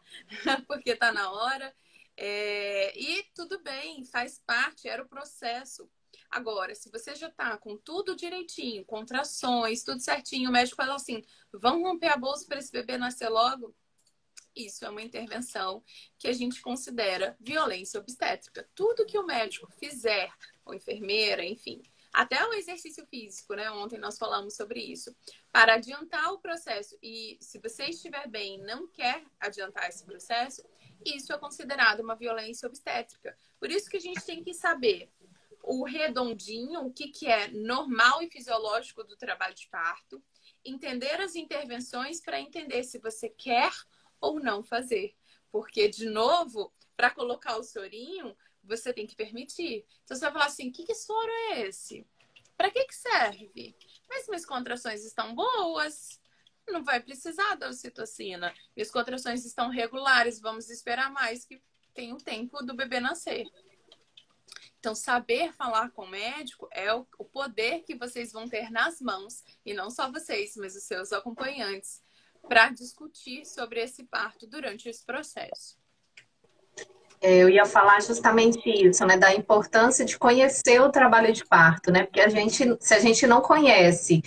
porque tá na hora. E tudo bem, faz parte, era o processo. Agora, se você já tá com tudo direitinho, contrações, tudo certinho, o médico fala assim, vamos romper a bolsa para esse bebê nascer logo? Isso é uma intervenção que a gente considera violência obstétrica. Tudo que o médico fizer, ou enfermeira, enfim, até o exercício físico, né? Ontem nós falamos sobre isso. Para adiantar o processo, e se você estiver bem e não quer adiantar esse processo, isso é considerado uma violência obstétrica. Por isso que a gente tem que saber o redondinho, o que é normal e fisiológico do trabalho de parto, entender as intervenções para entender se você quer ou não fazer. Porque, de novo, para colocar o sorinho, você tem que permitir. Então, você vai falar assim, que soro é esse? Para que serve? Mas minhas contrações estão boas, não vai precisar da ocitocina. Minhas contrações estão regulares, vamos esperar mais que tenha o tempo do bebê nascer. Então, saber falar com o médico é o poder que vocês vão ter nas mãos, e não só vocês, mas os seus acompanhantes, para discutir sobre esse parto durante esse processo. Eu ia falar justamente isso, né, da importância de conhecer o trabalho de parto, né, porque se a gente não conhece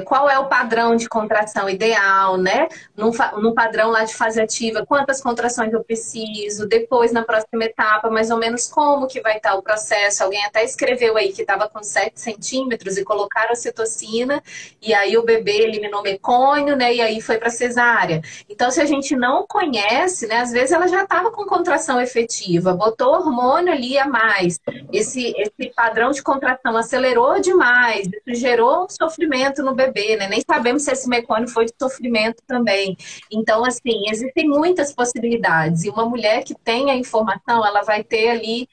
qual é o padrão de contração ideal, né, no padrão lá de fase ativa, quantas contrações eu preciso, depois na próxima etapa, mais ou menos como que vai estar o processo. Alguém até escreveu aí que estava com 7 centímetros e colocaram ocitocina, e aí o bebê eliminou mecônio, né, e aí foi para cesárea. Então, se a gente não conhece, né, às vezes ela já estava com contração efetiva, efetiva, botou hormônio ali a mais, esse padrão de contração acelerou demais, isso gerou um sofrimento no bebê, né? Nem sabemos se esse mecônio foi de sofrimento também. Então, assim, existem muitas possibilidades. E uma mulher que tem a informação, ela vai ter ali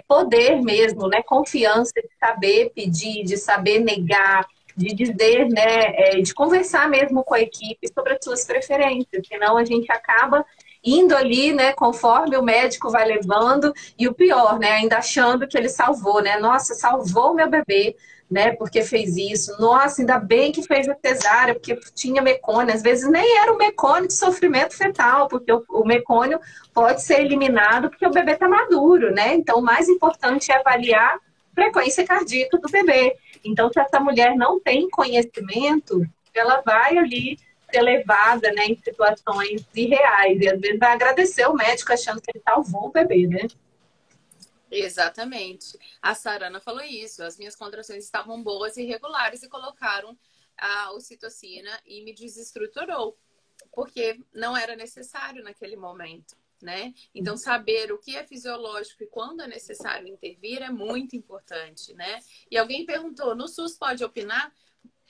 poder mesmo, né? Confiança de saber pedir, de saber negar, de dizer, né? De conversar mesmo com a equipe sobre as suas preferências. Senão a gente acaba indo ali, né, conforme o médico vai levando, e o pior, né, ainda achando que ele salvou, né, nossa, salvou meu bebê, né, porque fez isso, nossa, ainda bem que fez a cesárea, porque tinha mecônio, às vezes nem era o mecônio de sofrimento fetal, porque o mecônio pode ser eliminado porque o bebê está maduro, né, então o mais importante é avaliar a frequência cardíaca do bebê. Então, se essa mulher não tem conhecimento, ela vai ali ser levada, né, em situações irreais. E às vezes vai agradecer o médico achando que ele salvou o bebê, né? Exatamente. A Sarana falou isso. As minhas contrações estavam boas e regulares e colocaram a ocitocina e me desestruturou, porque não era necessário naquele momento, né? Então, saber o que é fisiológico e quando é necessário intervir é muito importante, né? E alguém perguntou, no SUS pode opinar?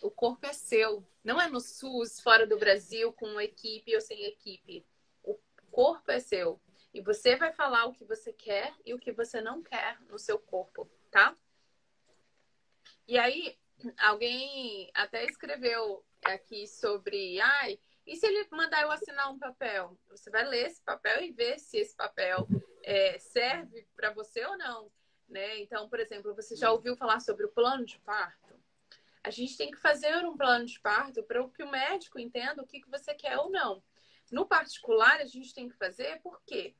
O corpo é seu. Não é no SUS, fora do Brasil, com equipe ou sem equipe. O corpo é seu. E você vai falar o que você quer e o que você não quer no seu corpo, tá? E aí, alguém até escreveu aqui sobre... Ai, e se ele mandar eu assinar um papel? Você vai ler esse papel e ver se esse papel serve para você ou não, né? Então, por exemplo, você já ouviu falar sobre o plano de parto? A gente tem que fazer um plano de parto para que o médico entenda o que você quer ou não. No particular, a gente tem que fazer por quê?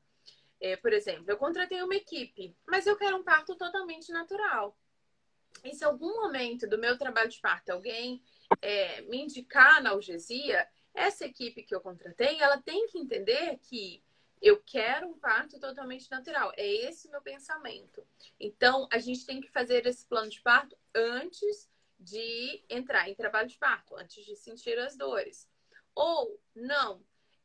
Por exemplo, eu contratei uma equipe, mas eu quero um parto totalmente natural. E se algum momento do meu trabalho de parto alguém me indicar analgesia, essa equipe que eu contratei, ela tem que entender que eu quero um parto totalmente natural. É esse o meu pensamento. Então, a gente tem que fazer esse plano de parto antes de entrar em trabalho de parto, antes de sentir as dores. Ou, não,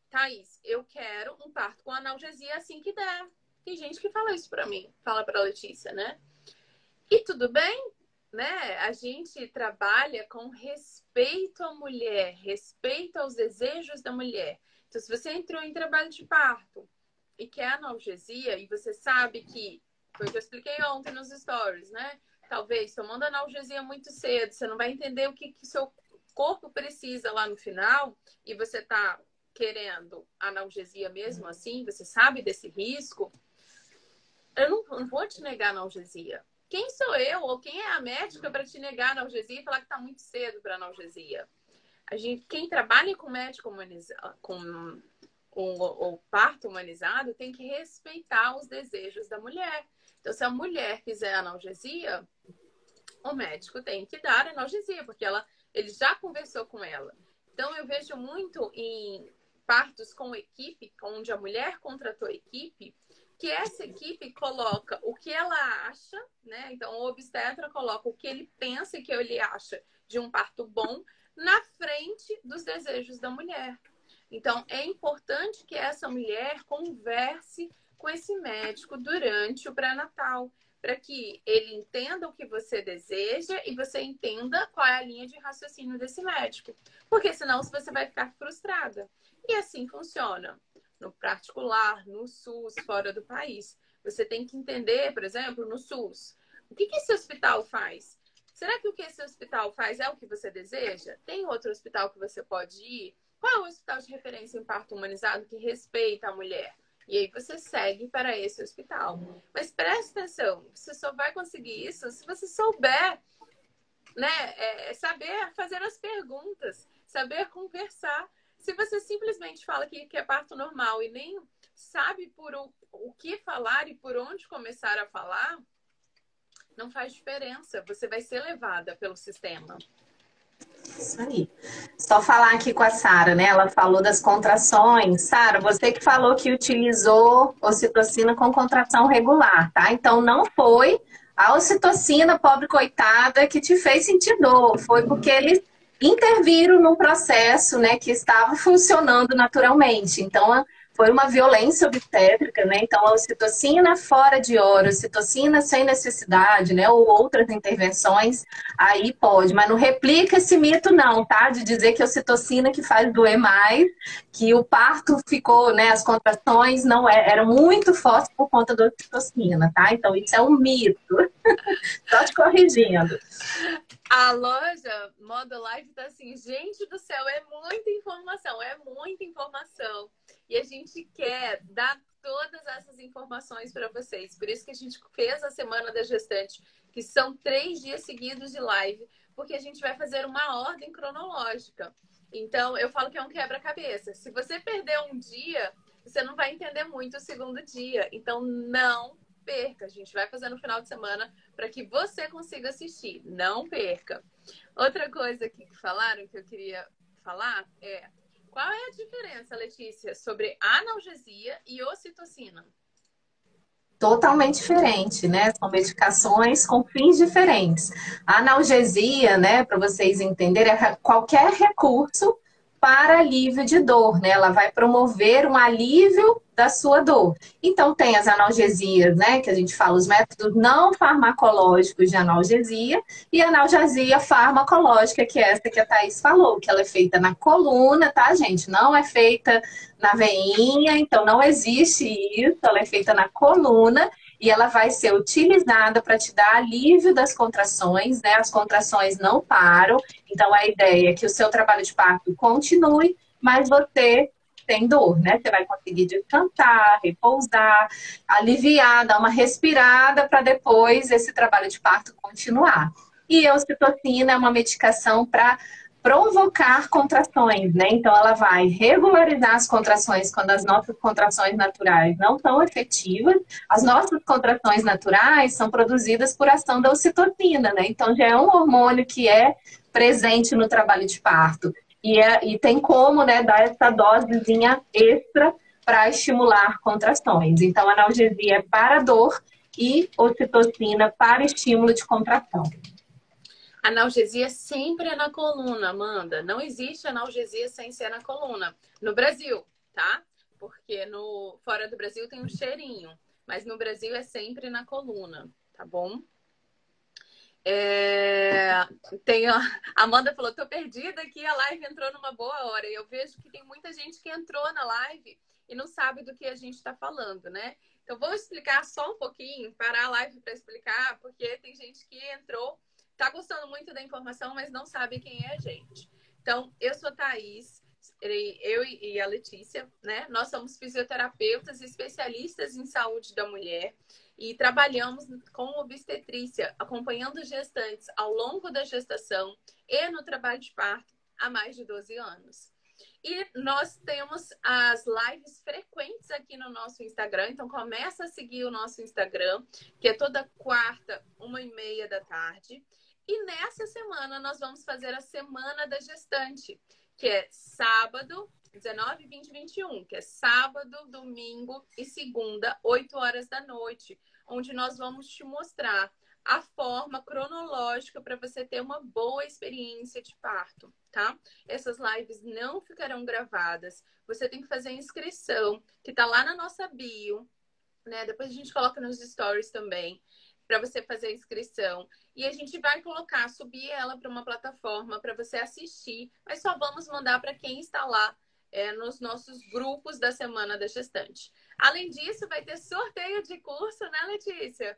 Thaís, eu quero um parto com analgesia assim que der. Tem gente que fala isso pra mim, fala pra Letícia, né? E tudo bem, né? A gente trabalha com respeito à mulher, respeito aos desejos da mulher. Então, se você entrou em trabalho de parto e quer analgesia, e você sabe que, foi o que eu expliquei ontem nos stories, né? Talvez tomando analgesia muito cedo, você não vai entender o que seu corpo precisa lá no final, e você tá querendo analgesia mesmo assim, você sabe desse risco, eu não vou te negar analgesia. Quem sou eu ou quem é a médica para te negar analgesia e falar que tá muito cedo para analgesia? Quem trabalha com médico humanizado, com o parto humanizado, tem que respeitar os desejos da mulher. Então, se a mulher quiser analgesia, o médico tem que dar analgesia, porque ele já conversou com ela. Então, eu vejo muito em partos com equipe, onde a mulher contratou equipe, que essa equipe coloca o que ela acha, né? Então, o obstetra coloca o que ele pensa e que ele acha de um parto bom na frente dos desejos da mulher. Então, é importante que essa mulher converse com esse médico durante o pré-natal, para que ele entenda o que você deseja e você entenda qual é a linha de raciocínio desse médico. Porque senão você vai ficar frustrada. E assim funciona no particular, no SUS, fora do país. Você tem que entender, por exemplo, no SUS, o que esse hospital faz? Será que o que esse hospital faz é o que você deseja? Tem outro hospital que você pode ir? Qual é o hospital de referência em parto humanizado que respeita a mulher? E aí você segue para esse hospital. Mas preste atenção, você só vai conseguir isso se você souber, né, saber fazer as perguntas, saber conversar. Se você simplesmente fala que é parto normal e nem sabe por o que falar e por onde começar a falar, não faz diferença. Você vai ser levada pelo sistema. Isso aí. Só falar aqui com a Sara, né? Ela falou das contrações. Sara, você que falou que utilizou ocitocina com contração regular, tá? Então não foi a ocitocina, pobre coitada, que te fez sentir dor. Foi porque eles interviram no processo, né, que estava funcionando naturalmente. Então foi uma violência obstétrica, né? Então, a ocitocina fora de hora, ocitocina sem necessidade, né? Ou outras intervenções, aí pode. Mas não replica esse mito, não, tá? De dizer que a ocitocina que faz doer mais, que o parto ficou, né? As contrações não eram muito fortes por conta da ocitocina, tá? Então, isso é um mito. Só te corrigindo. A loja Moda Live tá assim, gente do céu, é muita informação, é muita informação. E a gente quer dar todas essas informações para vocês. Por isso que a gente fez a Semana da Gestante, que são 3 dias seguidos de live, porque a gente vai fazer uma ordem cronológica. Então, eu falo que é um quebra-cabeça. Se você perder um dia, você não vai entender muito o segundo dia. Então, não perca. A gente vai fazer no final de semana para que você consiga assistir. Não perca. Outra coisa aqui que falaram, que eu queria falar, é qual é a diferença, Letícia, sobre analgesia e ocitocina? Totalmente diferente, né? São medicações com fins diferentes. A analgesia, né, para vocês entenderem, é qualquer recurso para alívio de dor, né? Ela vai promover um alívio da sua dor. Então, tem as analgesias, né? Que a gente fala, os métodos não farmacológicos de analgesia e a analgesia farmacológica, que é essa que a Thaís falou, que ela é feita na coluna, tá, gente? Não é feita na veinha, então não existe isso, ela é feita na coluna e ela vai ser utilizada para te dar alívio das contrações, né? As contrações não param, então a ideia é que o seu trabalho de parto continue, mas você tem dor, né? Você vai conseguir descansar, repousar, aliviar, dar uma respirada para depois esse trabalho de parto continuar. E a ocitocina é uma medicação para provocar contrações, né? Então ela vai regularizar as contrações quando as nossas contrações naturais não são efetivas. As nossas contrações naturais são produzidas por ação da ocitocina, né? Então já é um hormônio que é presente no trabalho de parto. E tem como, né, dar essa dosezinha extra para estimular contrações. Então a analgesia é para dor e ocitocina para estímulo de contração. Analgesia sempre é na coluna, Amanda. Não existe analgesia sem ser na coluna. No Brasil, tá? Porque fora do Brasil tem um cheirinho. Mas no Brasil é sempre na coluna, tá bom? A Amanda falou, tô perdida aqui, a live entrou numa boa hora. E eu vejo que tem muita gente que entrou na live e não sabe do que a gente está falando, né? Então, vou explicar só um pouquinho, parar a live para explicar, porque tem gente que entrou, tá gostando muito da informação, mas não sabe quem é a gente. Então, eu sou a Thaís, eu e a Letícia, né? Nós somos fisioterapeutas e especialistas em saúde da mulher e trabalhamos com obstetrícia, acompanhando gestantes ao longo da gestação e no trabalho de parto há mais de 12 anos. E nós temos as lives frequentes aqui no nosso Instagram, então começa a seguir o nosso Instagram, que é toda quarta, 1h30 da tarde. E nessa semana nós vamos fazer a Semana da Gestante, que é sábado, 19, 20 e 21, que é sábado, domingo e segunda, 8 horas da noite, onde nós vamos te mostrar a forma cronológica para você ter uma boa experiência de parto, tá? Essas lives não ficarão gravadas. Você tem que fazer a inscrição, que tá lá na nossa bio, né? Depois a gente coloca nos stories também, para você fazer a inscrição. E a gente vai colocar, subir ela para uma plataforma para você assistir, mas só vamos mandar para quem está lá nos nossos grupos da Semana da Gestante. Além disso, vai ter sorteio de curso, né, Letícia?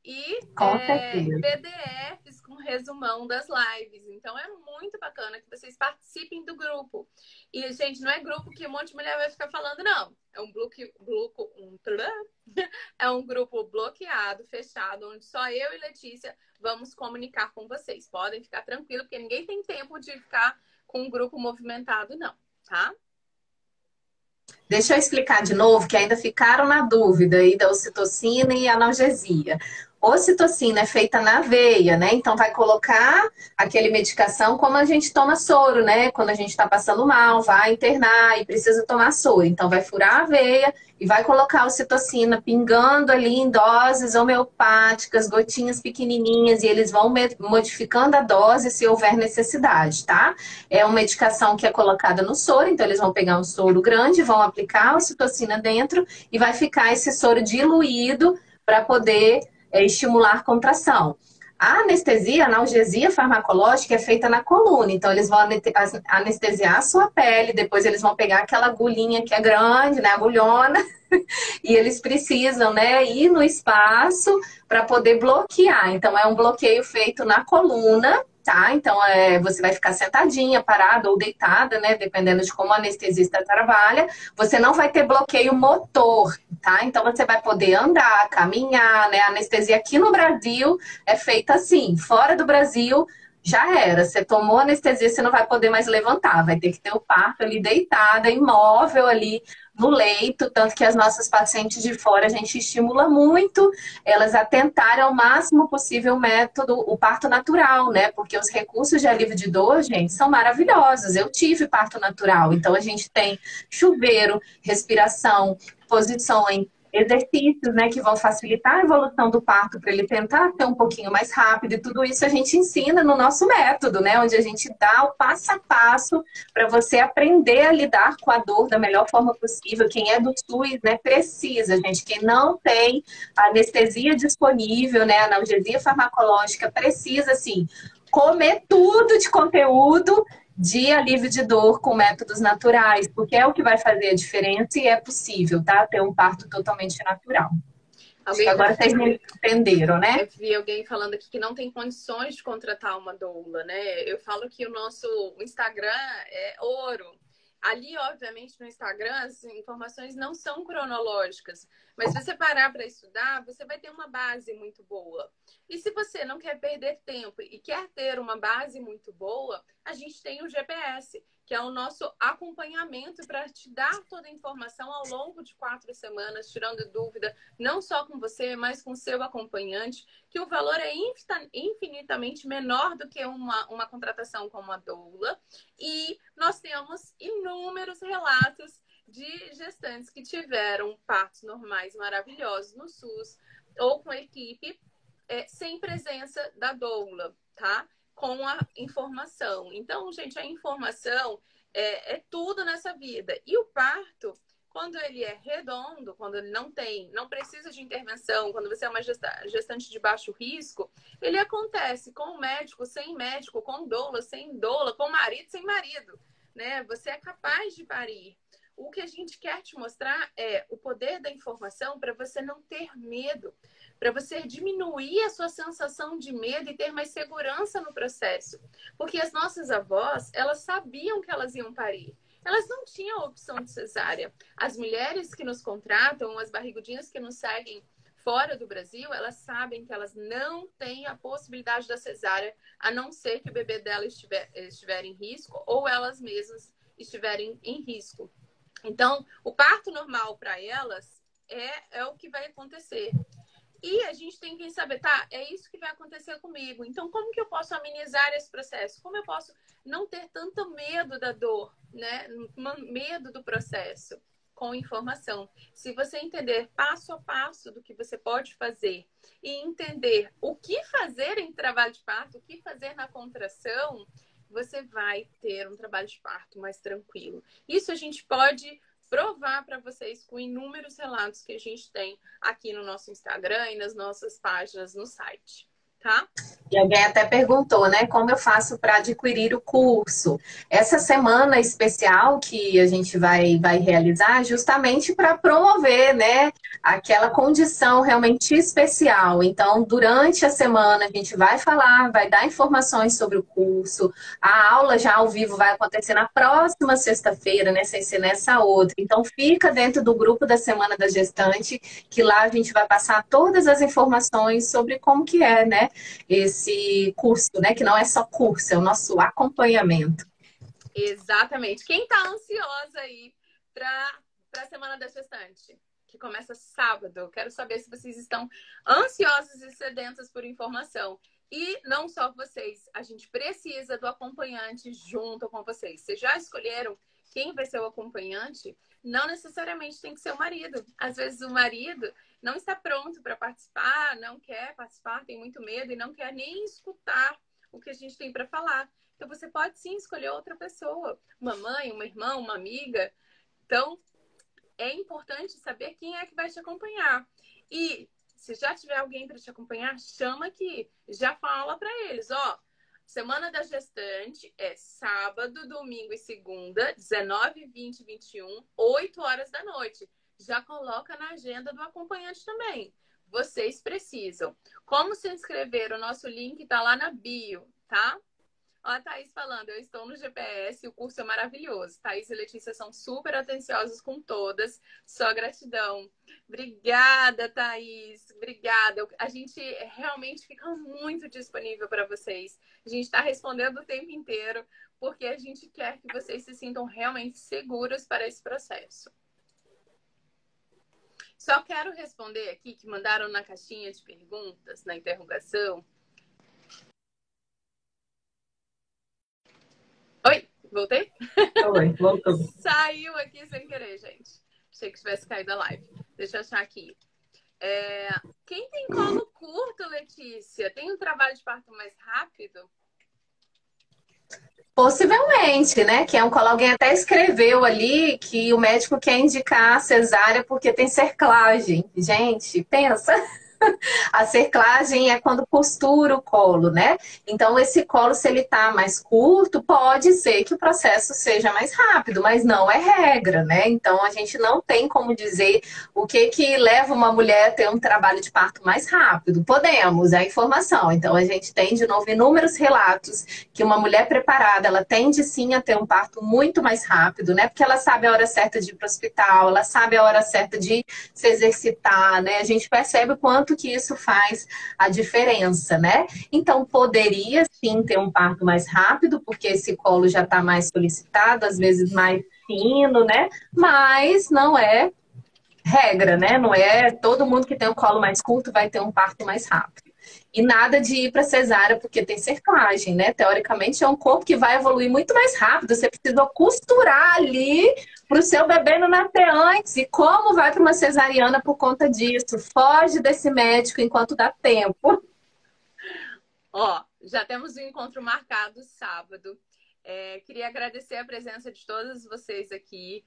E PDFs com resumão das lives. Então é muito bacana que vocês participem do grupo. E, gente, não é grupo que um monte de mulher vai ficar falando, não. É é um grupo bloqueado, fechado, onde só eu e Letícia vamos comunicar com vocês. Podem ficar tranquilos, porque ninguém tem tempo de ficar com um grupo movimentado, não, tá? Deixa eu explicar de novo, que ainda ficaram na dúvida aí da ocitocina e analgesia. ocitocina é feita na veia, né? Então vai colocar aquele medicação como a gente toma soro, né? Quando a gente está passando mal, vai internar e precisa tomar soro. Então vai furar a veia e vai colocar a ocitocina pingando ali em doses homeopáticas, gotinhas pequenininhas, e eles vão modificando a dose se houver necessidade, tá? É uma medicação que é colocada no soro, então eles vão pegar um soro grande, vão aplicar a ocitocina dentro e vai ficar esse soro diluído para poder estimular contração. A anestesia, a analgesia farmacológica é feita na coluna, então eles vão anestesiar a sua pele, depois eles vão pegar aquela agulhinha que é grande, né, agulhona, e eles precisam, né, ir no espaço para poder bloquear. Então é um bloqueio feito na coluna, tá? Então você vai ficar sentadinha, parada ou deitada, né, dependendo de como o anestesista trabalha. Você não vai ter bloqueio motor, tá? Então você vai poder andar, caminhar, né? A anestesia aqui no Brasil é feita assim. Fora do Brasil já era. Você tomou anestesia, você não vai poder mais levantar. Vai ter que ter o parto ali deitada, imóvel ali no leito, tanto que as nossas pacientes de fora a gente estimula muito elas a tentarem ao máximo possível o método, o parto natural, né? Porque os recursos de alívio de dor, gente, são maravilhosos. Eu tive parto natural, então a gente tem chuveiro, respiração, posições, exercícios, né, que vão facilitar a evolução do parto para ele tentar ser um pouquinho mais rápido, e tudo isso a gente ensina no nosso método, né, onde a gente dá o passo a passo para você aprender a lidar com a dor da melhor forma possível. Quem é do SUS, né, precisa, gente. Quem não tem anestesia disponível, né, analgesia farmacológica, precisa, assim, comer tudo de conteúdo de alívio de dor com métodos naturais, porque é o que vai fazer a diferença e é possível, tá? Ter um parto totalmente natural. Acho que agora vocês me entenderam, né? Eu vi alguém falando aqui que não tem condições de contratar uma doula, né? Eu falo que o nosso Instagram é ouro. Ali, obviamente, no Instagram, as informações não são cronológicas, mas se você parar para estudar, você vai ter uma base muito boa. E se você não quer perder tempo e quer ter uma base muito boa, a gente tem o GPS, que é o nosso acompanhamento para te dar toda a informação ao longo de 4 semanas, tirando dúvida, não só com você, mas com seu acompanhante, que o valor é infinitamente menor do que uma contratação com uma doula. E nós temos inúmeros relatos de gestantes que tiveram partos normais maravilhosos no SUS ou com equipe sem presença da doula, tá? Com a informação. Então, gente, a informação é tudo nessa vida. E o parto, quando ele é redondo, quando ele não precisa de intervenção, quando você é uma gestante de baixo risco, ele acontece com o médico, sem médico, com doula, sem doula, com marido, sem marido, né? Você é capaz de parir. O que a gente quer te mostrar é o poder da informação para você não ter medo, para você diminuir a sua sensação de medo e ter mais segurança no processo. Porque as nossas avós, elas sabiam que elas iam parir. Elas não tinham opção de cesárea. As mulheres que nos contratam, as barrigudinhas que nos seguem fora do Brasil, elas sabem que elas não têm a possibilidade da cesárea, a não ser que o bebê dela estiver em risco ou elas mesmas estiverem em risco. Então, o parto normal para elas é o que vai acontecer. E a gente tem que saber, tá, é isso que vai acontecer comigo. Então, como que eu posso amenizar esse processo? Como eu posso não ter tanto medo da dor, né? Medo do processo com informação. Se você entender passo a passo do que você pode fazer e entender o que fazer em trabalho de parto, o que fazer na contração, você vai ter um trabalho de parto mais tranquilo. Isso a gente pode provar para vocês com inúmeros relatos que a gente tem aqui no nosso Instagram e nas nossas páginas no site, tá? E alguém até perguntou, né, como eu faço para adquirir o curso? Essa semana especial que a gente vai realizar justamente para promover, né, aquela condição realmente especial. Então, durante a semana a gente vai falar, vai dar informações sobre o curso. A aula já ao vivo vai acontecer na próxima sexta-feira, né, sem ser nessa outra. Então, fica dentro do grupo da Semana da Gestante, que lá a gente vai passar todas as informações sobre como que é, né, esse curso, né? Que não é só curso, é o nosso acompanhamento. Exatamente. Quem está ansiosa aí para a Semana da Gestante? que começa sábado. Eu quero saber se vocês estão ansiosos e sedentos por informação. E não só vocês, a gente precisa do acompanhante junto com vocês. Vocês já escolheram quem vai ser o acompanhante? Não necessariamente tem que ser o marido. Às vezes o marido não está pronto para participar, não quer participar, tem muito medo e não quer nem escutar o que a gente tem para falar. Então você pode sim escolher outra pessoa, uma mãe, uma irmã, uma amiga. Então é importante saber quem é que vai te acompanhar. E se já tiver alguém para te acompanhar, chama aqui. Já fala para eles, ó, Semana da Gestante é sábado, domingo e segunda, 19, 20, 21, 8 horas da noite. Já coloca na agenda do acompanhante também. Vocês precisam. Como se inscrever? O nosso link tá lá na bio, tá? Ó, a Thaís falando, eu estou no GPS, o curso é maravilhoso. Thaís e Letícia são super atenciosos com todas. Só gratidão. Obrigada, Thaís. Obrigada. A gente realmente fica muito disponível para vocês. A gente está respondendo o tempo inteiro, porque a gente quer que vocês se sintam realmente seguros para esse processo. Só quero responder aqui, que mandaram na caixinha de perguntas, na interrogação. Oi, voltei? Oi, voltou. Saiu aqui sem querer, gente. Achei que tivesse caído a live. Deixa eu achar aqui. Quem tem colo curto, Letícia, tem um trabalho de parto mais rápido? Possivelmente, né? Que é alguém até escreveu ali que o médico quer indicar a cesárea porque tem cerclagem. Gente, pensa. A cerclagem é quando costura o colo, né? Então, esse colo, se ele tá mais curto, pode ser que o processo seja mais rápido, mas não é regra, né? Então, a gente não tem como dizer o que que leva uma mulher a ter um trabalho de parto mais rápido. Podemos, é a informação. Então, a gente tem, de novo, inúmeros relatos que uma mulher preparada, ela tende sim a ter um parto muito mais rápido, né? Porque ela sabe a hora certa de ir para o hospital, ela sabe a hora certa de se exercitar, né? A gente percebe o quanto que isso faz a diferença, né? Então, poderia sim ter um parto mais rápido, porque esse colo já está mais solicitado, às vezes mais fino, né? Mas não é regra, né? Não é todo mundo que tem o colo mais curto vai ter um parto mais rápido. E nada de ir para cesárea porque tem cerclagem, né? Teoricamente é um corpo que vai evoluir muito mais rápido. Você precisa costurar ali para o seu bebê não nascer antes. E como vai para uma cesariana por conta disso? Foge desse médico enquanto dá tempo. Ó, já temos um encontro marcado sábado. Queria agradecer a presença de todos vocês aqui.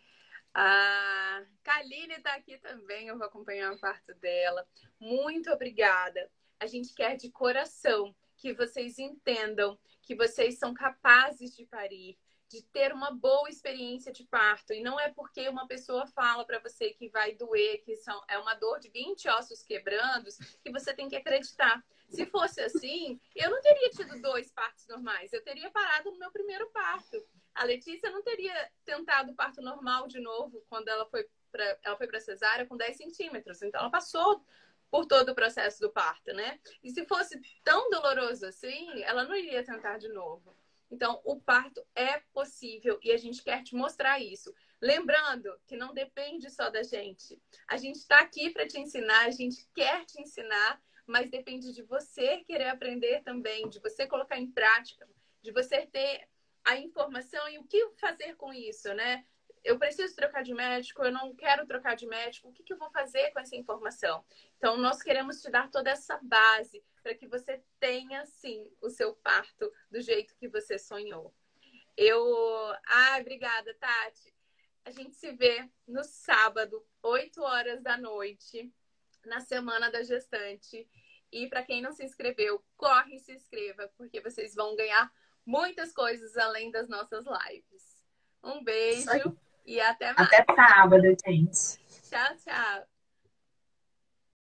A Kaline está aqui também, eu vou acompanhar o parto dela. Muito obrigada. A gente quer de coração que vocês entendam que vocês são capazes de parir, de ter uma boa experiência de parto. E não é porque uma pessoa fala para você que vai doer, que é uma dor de 20 ossos quebrandos, que você tem que acreditar. Se fosse assim, eu não teria tido 2 partos normais. Eu teria parado no meu primeiro parto. A Letícia não teria tentado parto normal de novo quando ela foi para cesárea com 10 centímetros. Então, ela passou por todo o processo do parto, né? E se fosse tão doloroso assim, ela não iria tentar de novo. Então, o parto é possível e a gente quer te mostrar isso. Lembrando que não depende só da gente. A gente está aqui para te ensinar, a gente quer te ensinar, mas depende de você querer aprender também, de você colocar em prática, de você ter a informação e o que fazer com isso, né? Eu preciso trocar de médico, eu não quero trocar de médico, o que eu vou fazer com essa informação? Então, nós queremos te dar toda essa base para que você tenha, sim, o seu parto do jeito que você sonhou. Obrigada, Tati. A gente se vê no sábado, 8 horas da noite, na Semana da Gestante. E para quem não se inscreveu, corre e se inscreva, porque vocês vão ganhar muitas coisas além das nossas lives. Um beijo e até mais. Até sábado, gente. Tchau, tchau.